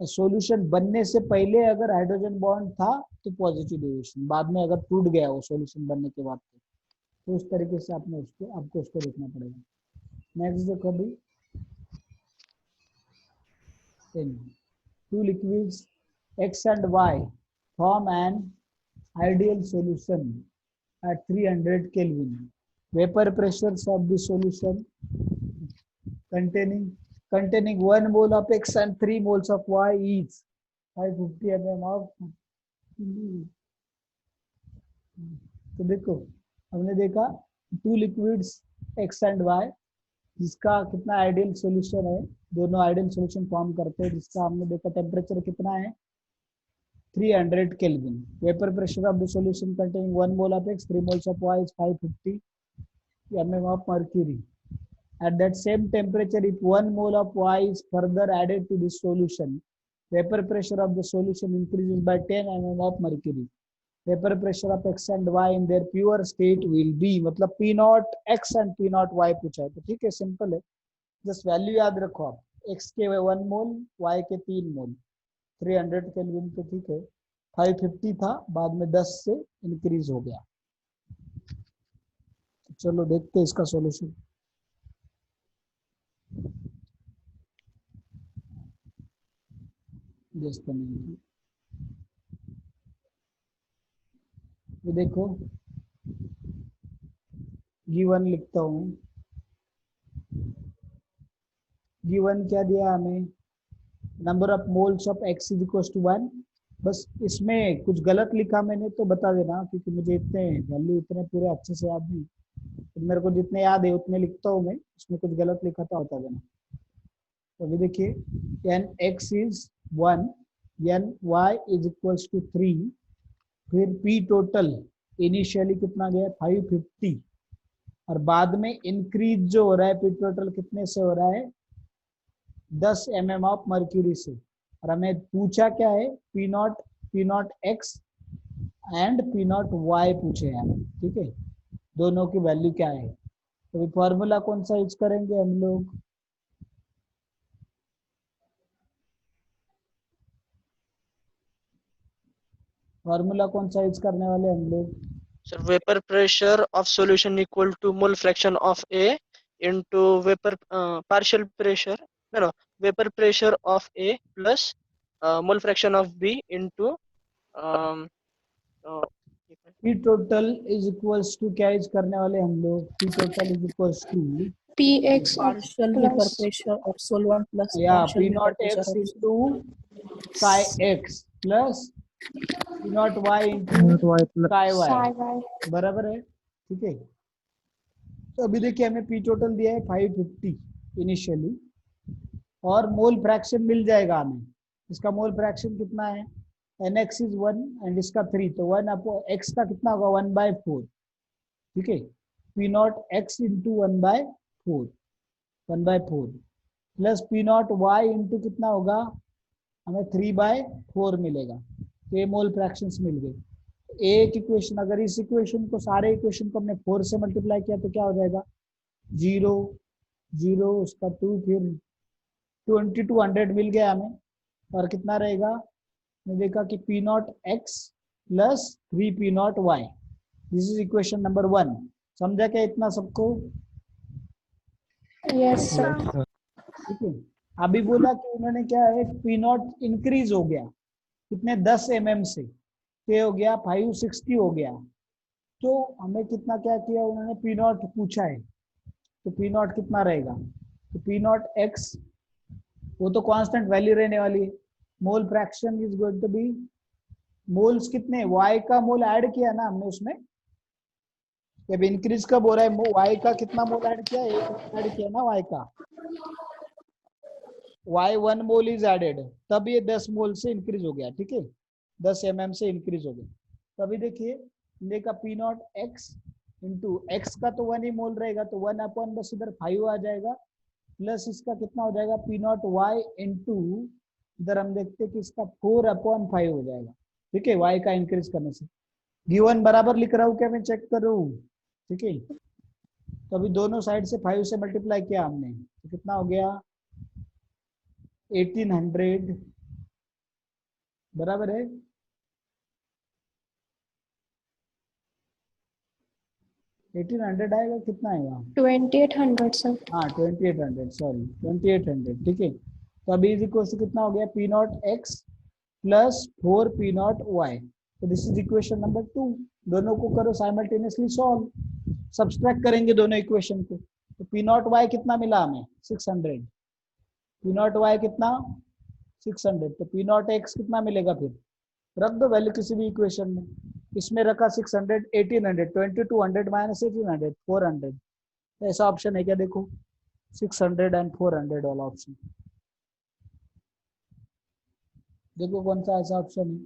सॉल्यूशन बनने से पहले अगर हाइड्रोजन बॉन्ड था तो पॉजिटिव डेविएशन, बाद में अगर टूट गया वो सॉल्यूशन बनने के बाद तो उस तरीके से आपको उसको देखना पड़ेगा। नेक्स्ट देखो अभी, two liquids X and Y form an ideal solution at 300 Kelvin. Vapor pressures of the solution containing 1 mole of X and 3 moles of Y each 550 mm of। तो देखो हमने देखा two liquids X and Y, जिसका कितना ideal solution है, दोनों ideal solution form करते हैं, जिसका हमने देखा टेम्परेचर कितना है 300 Kelvin। Vapour pressure of the solution containing 1 mole of X 3 moles of Y is 550 mm of mercury। At that same temperature, if 1 mole of Y is further added to this solution, vapor pressure of the solution increases by 10 mm of mercury। Vapour pressure of X and Y in their pure state will be, मतलब P not X and P not Y पूछा है, तो ठीक है, simple है, just value याद रखो आप, X के 1 मोल Y के 3 मोल 300 केल्विन पे, ठीक है, 550 था, बाद में 10 से इंक्रीज हो गया। चलो देखते हैं इसका सॉल्यूशन। ये देखो गिवन लिखता हूँ, गिवन क्या दिया हमें, number of moles of X is equal to 1। बस इसमें कुछ गलत लिखा मैंने तो बता देना, क्योंकि मुझे इतने वैल्यू इतने पूरे अच्छे से याद नहीं, तो मेरे को जितने याद है उतने लिखता हूँ मैं, इसमें कुछ गलत लिखा था बता देना। तो अभी देखिए N X is 1, N Y is equal to 3, फिर P टोटल इनिशियली कितना गया 550, और बाद में इंक्रीज जो हो रहा है P टोटल कितने से हो रहा है 10 mm ऑफ मर्क्यूरी से, और हमें पूछा क्या है, P naught X and P naught Y पूछे हैं हमें, ठीक है। दोनों की वैल्यू क्या है, तो फॉर्मूला कौन सा यूज करेंगे हम लोग, फॉर्मूला कौन सा यूज करने वाले हम लोग, Sir, vapor pressure of solution equal to mole fraction of A into vapor partial pressure. No, vapor pressure of A plus mole fraction of B into um, uh, P total is equals to, क्या use करने वाले हम लोग, P total is equals to, px of partial vapor plus pressure of solvent plus या partial P vapor naught pressure x of into psi x plus P naught y into psi y, psi y. बराबर है, ठीक है। तो अभी देखिए हमें P total दिया है 550 इनिशियली, और मोल फ्रैक्शन मिल जाएगा हमें, इसका मोल फ्रैक्शन कितना है, nx इज 1 एंड इसका 3, तो 1 अपो x का कितना होगा 1/4, ठीक है। P naught x into 1/4 plus P naught y into कितना होगा, हमें 3/4 मिलेगा, तो ये मोल फ्रैक्शंस मिल गए। एक इक्वेशन, अगर इस इक्वेशन को, सारे इक्वेशन को हमने 4 से मल्टीप्लाई किया तो क्या हो जाएगा, 0 0 उसका 2, फिर 2200 मिल गया हमें, और कितना रहेगा, हमने देखा कि P naught x plus 3 P naught y, this is equation number 1। समझा क्या इतना सबको, Yes, sir. ठीक है। अभी बोला कि उन्होंने क्या है, पी नॉट इंक्रीज हो गया कितने 10 mm से, तो हो गया 560 हो गया, तो हमें कितना क्या किया उन्होंने, पी नॉट पूछा है, तो पी नॉट कितना रहेगा, तो पी नॉट एक्स, वो तो कांस्टेंट वैल्यू रहने वाली है, mole fraction is going to be, moles कितने, वाई का मोल ऐड किया ना हमने उसमें, जब इंक्रीज कब हो रहा है, वाई का कितना मोल ऐड किया, एक ऐड किया ना वाई का, वाई 1 मोल इज एडेड, तब ये 10 मोल से इंक्रीज हो गया, ठीक है, 10 mm से इंक्रीज हो गया। तो अभी देखिए देखा P naught x into x का तो 1 ही मोल रहेगा, तो 1 अपॉन बस इधर 5 आ जाएगा, प्लस इसका कितना हो जाएगा पी नॉट वाई इंटू, इधर हम देखते हैं कि इसका 4/5 हो जाएगा, ठीक है, वाई का इंक्रीज करने से। गिवन बराबर लिख रहा हूँ क्या, मैं चेक कर रहा हूँ, ठीक है। तो अभी दोनों साइड से 5 से मल्टीप्लाई किया हमने, तो कितना हो गया 1800, बराबर है, एटीन हंड्रेड आएगा, कितना आएगा, 2800, sir. हाँ 2800, सॉरी 2800, ठीक है। तो अभी इज इक्वल से कितना हो गया, P naught x plus 4 P naught y, तो दिस इज इक्वेशन नंबर 2। दोनों को करो साइमल्टेनियसली सॉल्व, सब्सट्रैक्ट करेंगे दोनों इक्वेशन को, तो पी नॉट वाई कितना मिला हमें 600, पी नॉट वाई कितना 600, तो पी नॉट एक्स कितना मिलेगा, फिर रख दो वैल्यू किसी भी इक्वेशन में, इसमें रखा 600, 1800, 2200 माइनस 1800, 400, तो ऐसा ऑप्शन है क्या, देखो 600 एंड 400 वाला ऑप्शन, देखो कौन सा ऐसा ऑप्शन है,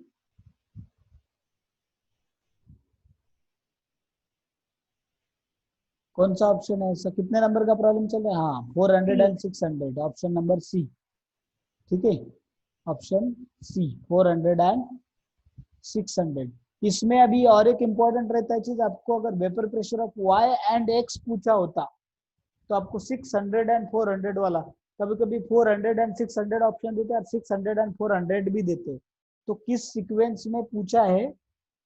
कौन सा ऑप्शन है ऐसा, कितने नंबर का प्रॉब्लम चल रहा है, हाँ 400 एंड 600, ऑप्शन नंबर सी, ठीक है, ऑप्शन सी 400 एंड 600। इसमें अभी और एक इंपॉर्टेंट रहता है चीज, आपको अगर vapour pressure of y and x पूछा होता तो आपको 600 एंड 400 वाला, कभी कभी 400 एंड 600 ऑप्शन देते हैं और 600 एंड 400 भी देते हैं, तो किस सीक्वेंस में पूछा है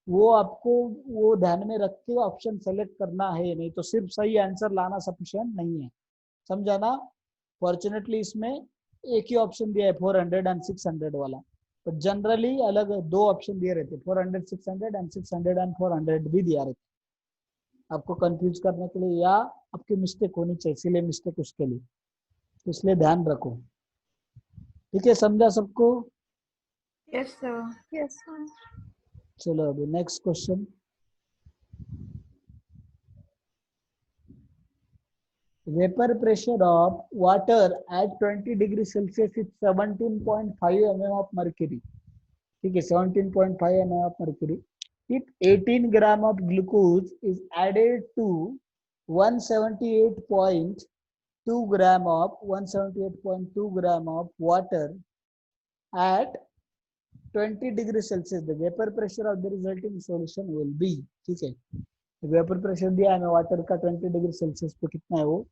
वो आपको वो ध्यान में रख के ऑप्शन सेलेक्ट करना है, नहीं तो सिर्फ सही आंसर लाना सफिशिएंट नहीं है, समझा ना। फॉर्चुनेटली इसमें एक ही ऑप्शन दिया है 400 एंड 600 वाला, तो जनरली अलग 2 ऑप्शन दिए रहते, 400 600 एंड 600 एंड 400 भी दिया रहता, आपको कंफ्यूज करने के लिए या आपकी मिस्टेक होनी चाहिए, इसीलिए मिस्टेक उसके लिए, तो इसलिए ध्यान रखो, ठीक है, समझा सबको। Yes, sir. Yes, sir. चलो अभी next question, vapour pressure of water at 20 degree Celsius is 17.5 mm of mercury, ठीक है, 17.5 mm of mercury, if 18 gram of glucose is added to 178.5 2 gram of 178.2 gram of water at 20 degree Celsius. The vapor pressure of the resulting solution will be. ठीक है, vapour pressure दिया हमें water का 20 degree Celsius पे कितना है वो,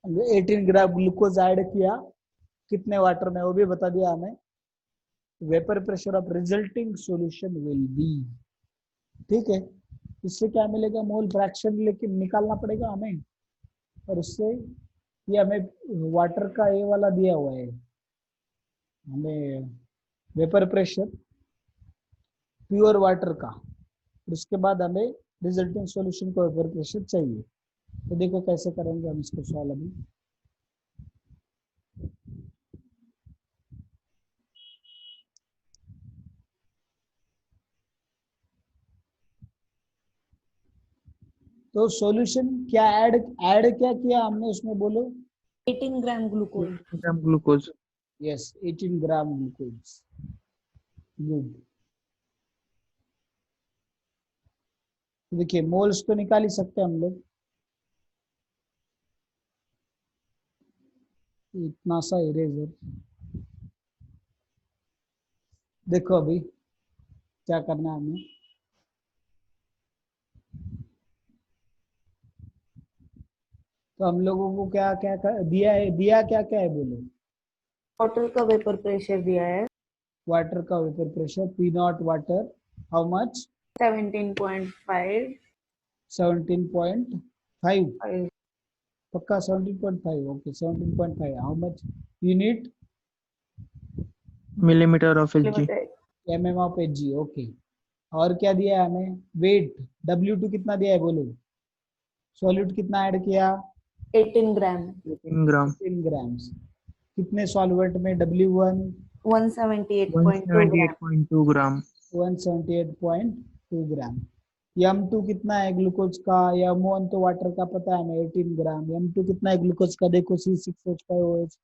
18 gram glucose add किया, कितने वाटर में वो भी बता दिया हमें. Vapour pressure of resulting solution will be. ठीक है, इससे क्या मिलेगा, मोल फ्रैक्शन लेकिन निकालना पड़ेगा हमें, और उससे ये हमें वाटर का ये वाला दिया हुआ है हमें वेपर प्रेशर प्योर वाटर का, उसके बाद हमें रिजल्टिंग सॉल्यूशन को वेपर प्रेशर चाहिए. तो देखो कैसे करेंगे हम इसको सॉल्व अभी. तो सॉल्यूशन क्या ऐड क्या किया हमने उसमें, बोलो. 18 gram glucose. Gram glucose. Yes, 18 gram glucose. Good. देखिए मोल्स तो निकाल ही सकते हैं हम लोग, इतना सा इरेजर. देखो अभी क्या करना है हमें. तो हम लोगों को क्या क्या दिया है, क्या क्या है बोलो. वाटर का वेपर प्रेशर दिया है वाटर का vapour pressure, P not water, how much, 17.5. 17.5. पक्का 17.5. Okay 17.5. How much unit, millimetre of H. mm of Hg. Okay, और क्या दिया है हमें, वेट W2 कितना दिया है बोलो. सॉल्यूट कितना ऐड किया, 18 gram. 18 ग्राम. 3 ग्राम्स. कितने सॉल्वेंट में, W1 178.2 gram. 178.2 ग्राम. 178.2 ग्राम. M2 कितना है ग्लूकोज का, M1 तो वाटर का पता है हमें 18 ग्राम. M2 कितना है ग्लूकोज का, देखो C6H5OH,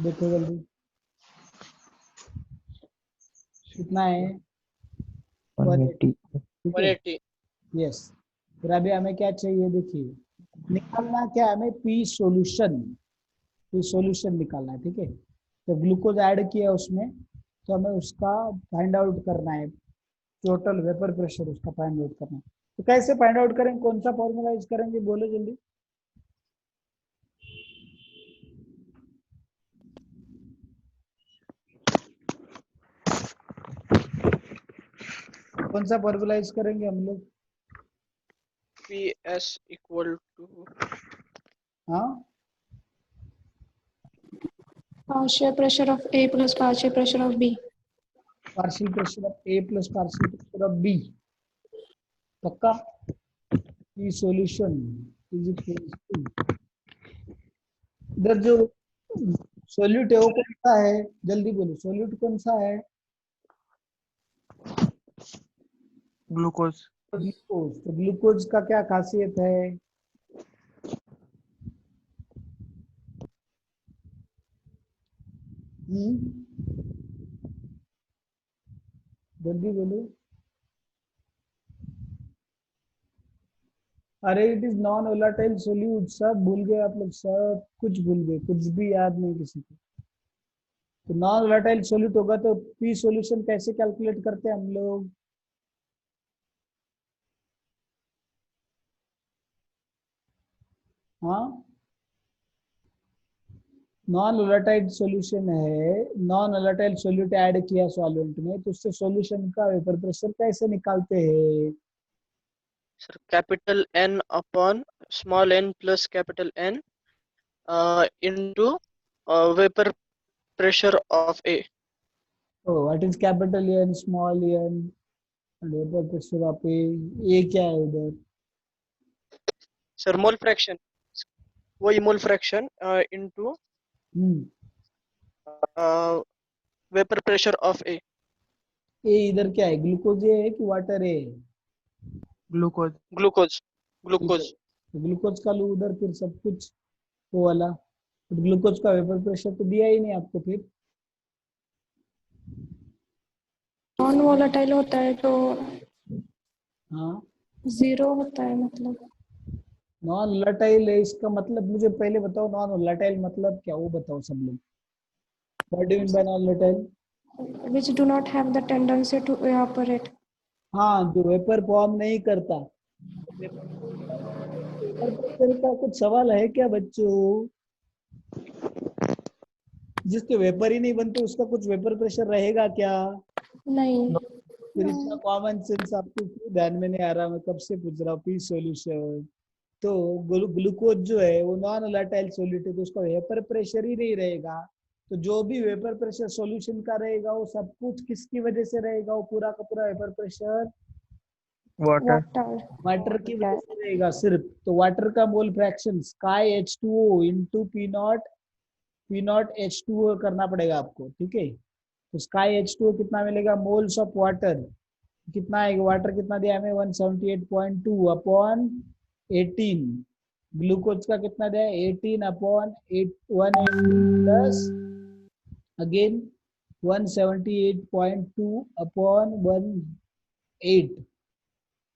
देखो जल्दी कितना है, 180. 180. यस. फिर अभी हमें क्या चाहिए, देखिए निकालना क्या है हमें, पी सॉल्यूशन निकालना है. ठीक है, तो ग्लूकोज ऐड किया उसमें, तो हमें उसका फाइंड आउट करना है, टोटल वेपर प्रेशर उसका फाइंड आउट करना है. तो कैसे फाइंड आउट करेंगे, कौन सा फॉर्मूला यूज करेंगे, बोलो जल्दी. कौन सा फॉर्मूला यूज करेंगे हम लोग. PS equal to हाँ, Partial pressure of A plus partial pressure of B. Partial pressure of A plus partial pressure of B. पक्का. P solution is equal to, इधर जो सॉल्यूट है वो कौन सा है, जल्दी बोलो, सॉल्यूट कौन सा है, ग्लूकोज. ग्लूकोज. तो ग्लूकोज का क्या खासियत है, जल्दी बोलो. अरे it is non volatile solute. सब भूल गए आप लोग, सब कुछ भूल गए, कुछ भी याद नहीं किसी को. तो नॉन वोलेटाइल सोल्यूट होगा तो पी सॉल्यूशन कैसे कैलकुलेट करते हैं हम लोग, हाँ. नॉन वोलेटाइल सॉल्यूशन है, नॉन वोलेटाइल सोल्यूट ऐड किया सॉल्वेंट में, तो उससे सॉल्यूशन का वेपर प्रेशर कैसे निकालते हैं, sir, capital N upon small n plus capital N into vapor pressure of A. oh what is capital N small n and vapour pressure of A क्या है उधर, Sir, mole fraction. वही mole fraction into vapor pressure of A. ए इधर क्या है, glucose है कि water है, ग्लूकोज. Glucose. Glucose. ग्लूकोज का लो उधर, फिर सब कुछ वो वाला. तो ग्लूकोज का वेपर प्रेशर तो दिया ही नहीं आपको. फिर नॉन वोलेटाइल होता है तो हाँ 0 होता है मतलब. नॉन वोलेटाइल है, इसका मतलब मुझे पहले बताओ नॉन वोलेटाइल मतलब क्या, वो बताओ सब लोग। What do you mean by non volatile? which do not have the tendency to evaporate. हाँ, जो वेपर फॉर्म नहीं करता। वेपर प्रेशर का कुछ सवाल है क्या बच्चों? जिसके वेपर ही नहीं बनते उसका कुछ वेपर प्रेशर रहेगा क्या? नहीं। फिर इतना कॉमन सेंस आपको क्यों ध्यान में नहीं आ रहा? मैं कब से पूछ रहा हूँ पी सॉल्यूशन। तो ग्लूकोज जो है वो नॉन वोलेटाइल सॉल्यूट है, तो उसका वेपर प्रेशर ही नहीं रहेगा। तो जो भी वेपर प्रेशर सॉल्यूशन का रहेगा वो सब कुछ किसकी वजह से रहेगा? वो पूरा का पूरा vapour pressure water. Water. Water की वजह से रहेगा सिर्फ। तो वाटर का mole fraction sky H2O into P not H2O करना पड़ेगा आपको, ठीक है। तो स्काई H2O कितना मिलेगा? मोल्स ऑफ वाटर कितना है? वाटर कितना दिया हमें? 178.2 अपॉन 18। ग्लूकोज का कितना दिया है? 18 upon 180 plus again 178.2 upon 18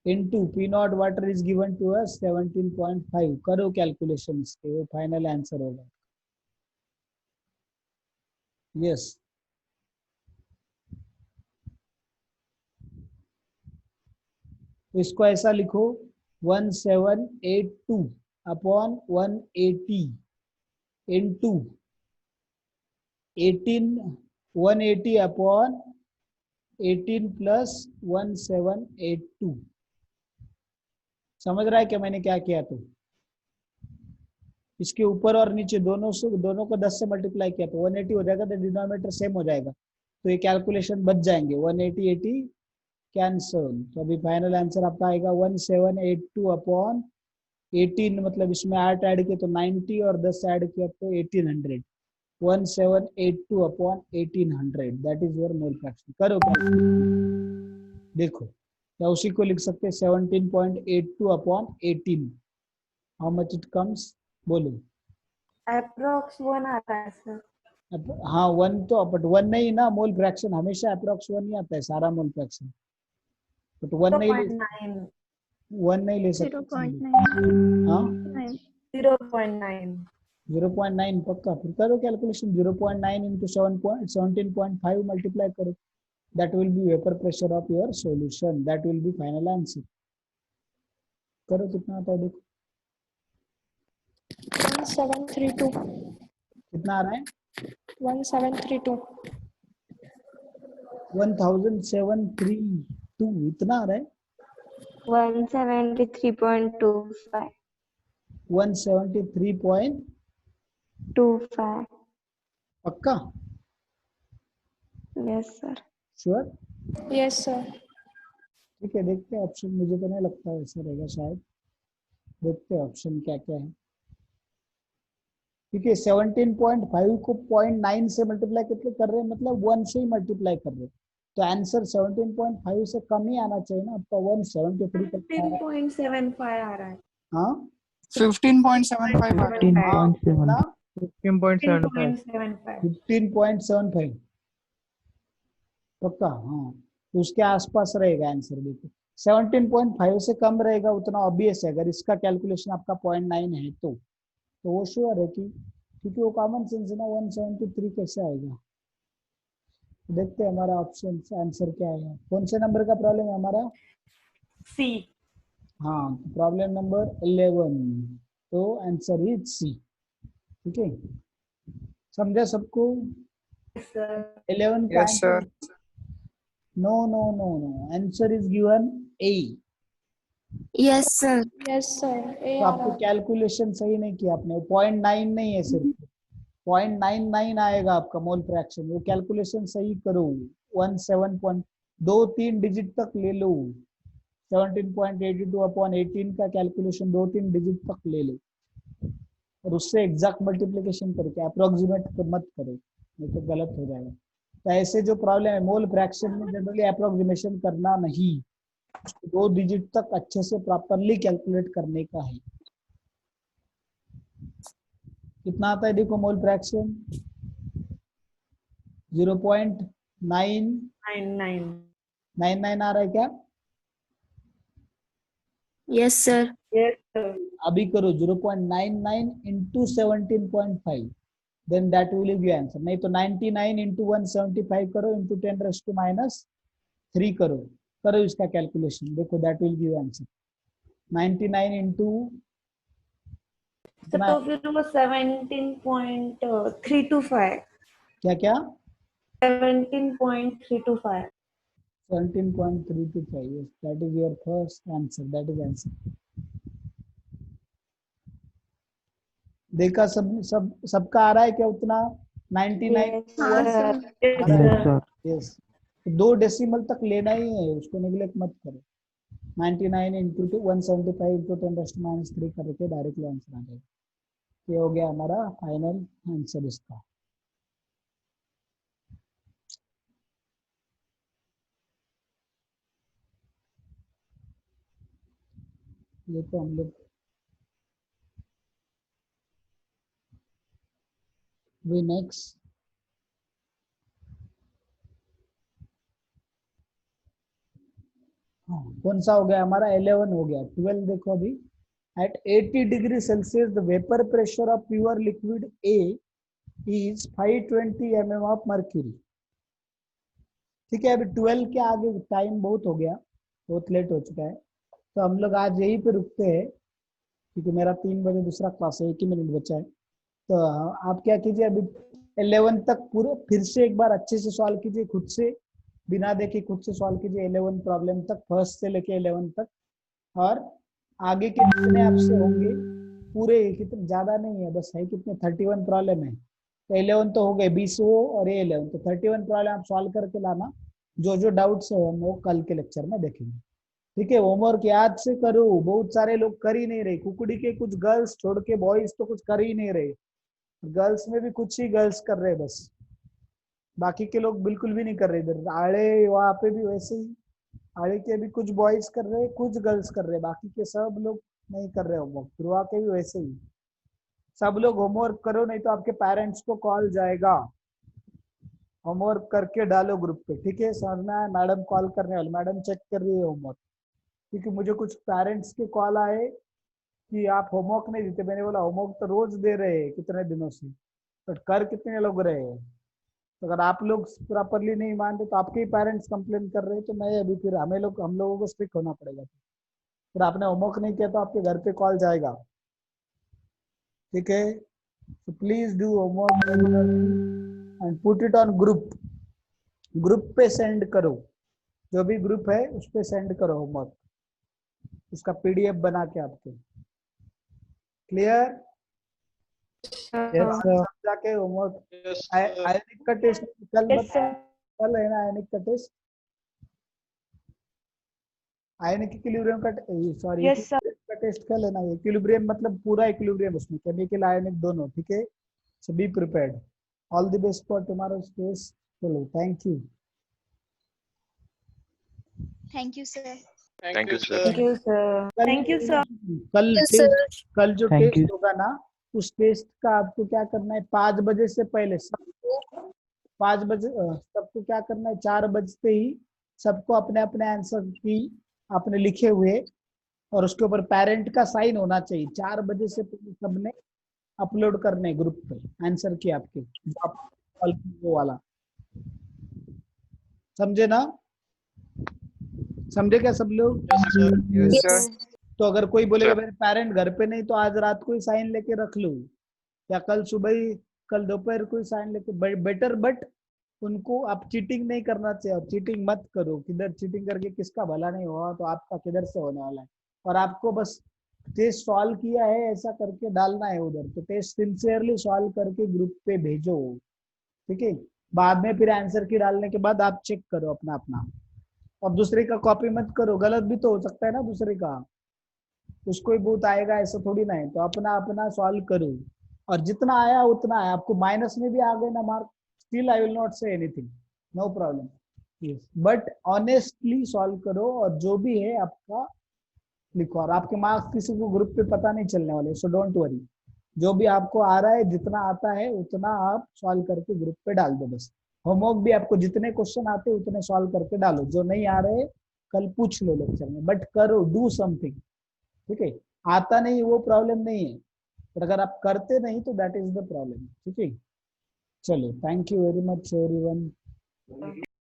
into P naught water is given to us 17.5। करो कैलकुलेशन इसके, वो फाइनल आंसर होगा। यस, तो इसको ऐसा लिखो 1782 अपॉन 180 into 18 180 अपॉन 18 प्लस 1782। समझ रहा है क्या मैंने क्या किया? तो इसके ऊपर और नीचे दोनों को 10 से मल्टीप्लाई किया तो 180 हो जाएगा, तो डिनोमिनेटर सेम हो जाएगा, तो ये कैलकुलेशन बच जाएंगे। 180 कैंसल। तो अभी फाइनल आंसर आपका आएगा 1782 अपॉन 18, मतलब इसमें 8 ऐड किए तो 90 और 10 ऐड किया तो 1800। 1782 upon 1800 that is your mole fraction. करो देखो, या उसी को लिख सकते हैं 17.82 upon 18। How much it comes? बोलो। अप्रोक्स 1 आ रहा है सर। हाँ 1 तो, बट 1 नहीं ना, मोल फ्रैक्शन हमेशा अप्रोक्स 1 ही आता है, सारा मोल फ्रैक्शन। बट 1 नहीं ले 0.9 1 नहीं ले सकते। 0.9 हाँ 0.9 0.9 पक्का। फिर करो कैलकुलेशन, 0.9 इंटू 17.5 मल्टीप्लाई करो, that will B vapour pressure of your solution, that will B final answer. करो कितना आता है देखो, 1732. कितना आ रहा है? 1732. 1732 इतना आ रहा है? 173.25. 173.25 पक्का? Yes, sir. Sure? Yes, sir. ठीक है, देखते हैं ऑप्शन, मुझे तो नहीं लगता ऐसा रहेगा शायद। देखते हैं ऑप्शन क्या क्या है, क्योंकि 17.5 को 0.9 से मल्टीप्लाई कितने कर रहे हैं, मतलब 1 से ही मल्टीप्लाई कर रहे हैं, तो आंसर 17.5 से कम ही आना चाहिए ना आपका। 173 तक आ रहा है। 15.75 आ रहा है। हाँ 15.75 हाँ, 15.7 कितना? 15.75 15.75 15.75 पक्का? हाँ, तो उसके आसपास रहेगा आंसर। देखो 17.5 से कम रहेगा उतना ऑब्वियस है, अगर इसका कैलकुलेशन आपका 0.9 है तो वो श्योर है कि, क्योंकि वो कॉमन सेंस है ना। 173 कैसे आएगा? देखते हैं हमारा ऑप्शन आंसर क्या है। कौन से नंबर का प्रॉब्लम है हमारा? सी। हाँ, प्रॉब्लम नंबर 11, तो आंसर इज सी। ठीक है, समझा सबको? सर 11 का answer no no no no, answer is given A. Yes, sir. Yes, sir. तो आपको कैलकुलेशन सही नहीं किया आपने, 0.9 नहीं है सिर्फ, 0.99 आएगा आपका मोल फ्रैक्शन। वो कैलकुलेशन सही करो, 17.2-3 डिजिट तक ले लो। 17.82 अपॉन 18 का कैलकुलेशन 2-3 डिजिट तक ले लो, और उससे एग्जैक्ट मल्टीप्लिकेशन करके अप्रोक्सीमेट मत करो, नहीं तो गलत हो जाएगा। तो ऐसे जो प्रॉब्लम है मोल फ्रैक्शन में जनरली अप्रोक्सीमेशन करना नहीं, 2 डिजिट तक अच्छे से प्रॉपरली कैलकुलेट करने का है। कितना आता है देखो मोल फ्रैक्शन? 0.999 99 आ रहा है क्या? Yes, sir. Yes, sir. अभी करो 0.99 into 17.5, then that will give answer. नहीं तो 99 into 175 करो into 10 raised to minus 3 करो इसका कैलकुलेशन, देखो that will give answer. 99 into So फिर वो 17.325. क्या 17.325. 17.325. Yes, that is your first answer. That is answer. देखा सबका आ रहा है क्या उतना? 99 Yes, हाँ, sir. sir. Yes, आ रहा है? sir. यस, 2 डेसिमल तक लेना ही है, उसको नेग्लेक्ट मत करो. 99 इंटू 175 इंटू 10⁻³ करके डायरेक्टली आंसर आ जाएगा. ये हो गया हमारा फाइनल आंसर इसका. ये तो हम लोग वी नेक्स्ट कौन सा हो गया हमारा? 11 हो गया. 12 देखो अभी. At 80 degree Celsius, the vapor pressure of pure liquid A is 520 mm of mercury. ठीक है, अभी 12 के आगे टाइम बहुत हो गया, बहुत लेट हो चुका है, तो हम लोग आज यहीं पे रुकते हैं क्योंकि मेरा 3 बजे दूसरा क्लास है, 1 ही मिनट बचा है. तो आप क्या कीजिए, अभी 11 तक पूरे फिर से एक बार अच्छे से सॉल्व कीजिए, खुद से बिना देखे खुद से सॉल्व कीजिए 11 प्रॉब्लम तक, फर्स्ट से लेके 11 तक. और आगे के जितने आपसे होंगे पूरे, कितने ज्यादा नहीं है, बस है कितने 31 प्रॉब्लम है. तो 11 तो हो गए, 20 वो और ये 11, तो 31 प्रॉब्लम आप सॉल्व करके लाना. जो डाउट्स है हम वो कल के लेक्चर में देखेंगे. ठीक है, होमवर्क याद से करो. बहुत सारे लोग कर ही नहीं रहे, कुकड़ी के कुछ गर्ल्स छोड़ के बॉयज तो कुछ कर ही नहीं रहे. गर्ल्स में भी कुछ ही गर्ल्स कर रहे बस, बाकी के लोग बिल्कुल भी नहीं कर रहे. इधर आड़े वहाँ पे भी वैसे ही, आड़े के भी कुछ बॉयज कर रहे, कुछ गर्ल्स कर रहे, बाकी के सब लोग नहीं कर रहे होमवर्क. ध्रुवा के भी वैसे ही. सब लोग होमवर्क करो, नहीं तो आपके पेरेंट्स को कॉल जाएगा. होमवर्क करके डालो ग्रुप पे. ठीक है, समझना है? मैडम कॉल करने वाली, मैडम चेक कर रही है होमवर्क, क्योंकि मुझे कुछ पेरेंट्स के कॉल आए कि आप होमवर्क नहीं देते. मैंने बोला होमवर्क तो रोज दे रहे हैं कितने दिनों से, तो कर कितने लोग रहे हैं. तो अगर आप लोग प्रॉपरली नहीं मानते तो आपके ही पेरेंट्स कंप्लेन कर रहे हैं, तो मैं अभी फिर हम लोगों को स्ट्रिक्ट होना पड़ेगा. फिर आपने होमवर्क नहीं किया तो आपके घर पे कॉल जाएगा. ठीक है, तो please do homework and put it on group पे सेंड करो. जो भी ग्रुप है उस पे सेंड करो होमवर्क, उसका पीडीएफ बना के आपके. क्लियर? जाके होमवर्क. आयनिक का टेस्ट कल Yes, sir. कल है ना? आयनिक का टेस्ट, आयनिक इक्विलिब्रियम का, सॉरी Yes, sir. का टेस्ट कल है ना? इक्विलिब्रियम मतलब पूरा इक्विलिब्रियम, उसमें केमिकल आयनिक दोनों. ठीक है, so be prepared. All the best for tomorrow's test. चलो, thank you. Thank you, sir. Thank you, sir. Thank you, sir. Thank you, sir. कल Yes, sir. कल जो Thank टेस्ट you. होगा ना, उस टेस्ट का आपको क्या करना है, 5 बजे से पहले सबको, 5 बजे सबको क्या करना है, 4 बजते ही सबको अपने अपने आंसर की आपने लिखे हुए और उसके ऊपर पेरेंट का साइन होना चाहिए. 4 बजे से पहले सबने अपलोड करने ग्रुप पे आंसर की आपके, जो आप कॉल वो वाला. समझे ना? समझे क्या सब लोग? Yes, sir. Yes. तो अगर कोई बोलेगा मेरे पेरेंट घर पे नहीं, तो आज रात को ही साइन लेके रख लो, या कल सुबह ही, कल दोपहर को ही साइन लेके बेटर. बट उनको आप चीटिंग नहीं करना चाहिए, और चीटिंग मत करो. किधर चीटिंग करके किसका भला नहीं हुआ तो आपका किधर से होने वाला है. और आपको बस टेस्ट सॉल्व किया है ऐसा करके डालना है उधर, तो टेस्ट सिंसियरली सॉल्व करके ग्रुप पे भेजो. ठीक है, बाद में फिर आंसर की डालने के बाद आप चेक करो अपना अपना, और दूसरे का कॉपी मत करो. गलत भी तो हो सकता है ना दूसरे का, उसको ही बहुत आएगा ऐसा थोड़ी ना है. तो अपना अपना सॉल्व करो, और जितना आया उतना है. आपको माइनस में भी आ गए ना mark, still I will not say anything, no problem. Yes, but honestly solve करो, और जो भी है आपका लिखो. और आपके मार्क्स किसी को ग्रुप पे पता नहीं चलने वाले, सो डोंट वरी. जो भी आपको आ रहा है, जितना आता है उतना आप सॉल्व करके ग्रुप पे डाल दो बस. होमवर्क भी आपको जितने क्वेश्चन आते उतने सॉल्व करके डालो. जो नहीं आ रहे कल पूछ लो लेक्चर में, बट करो, डू समथिंग. ठीक है, आता नहीं वो प्रॉब्लम नहीं है, पर अगर आप करते नहीं तो दैट इज द प्रॉब्लम। ठीक है, चलो, thank you very much everyone.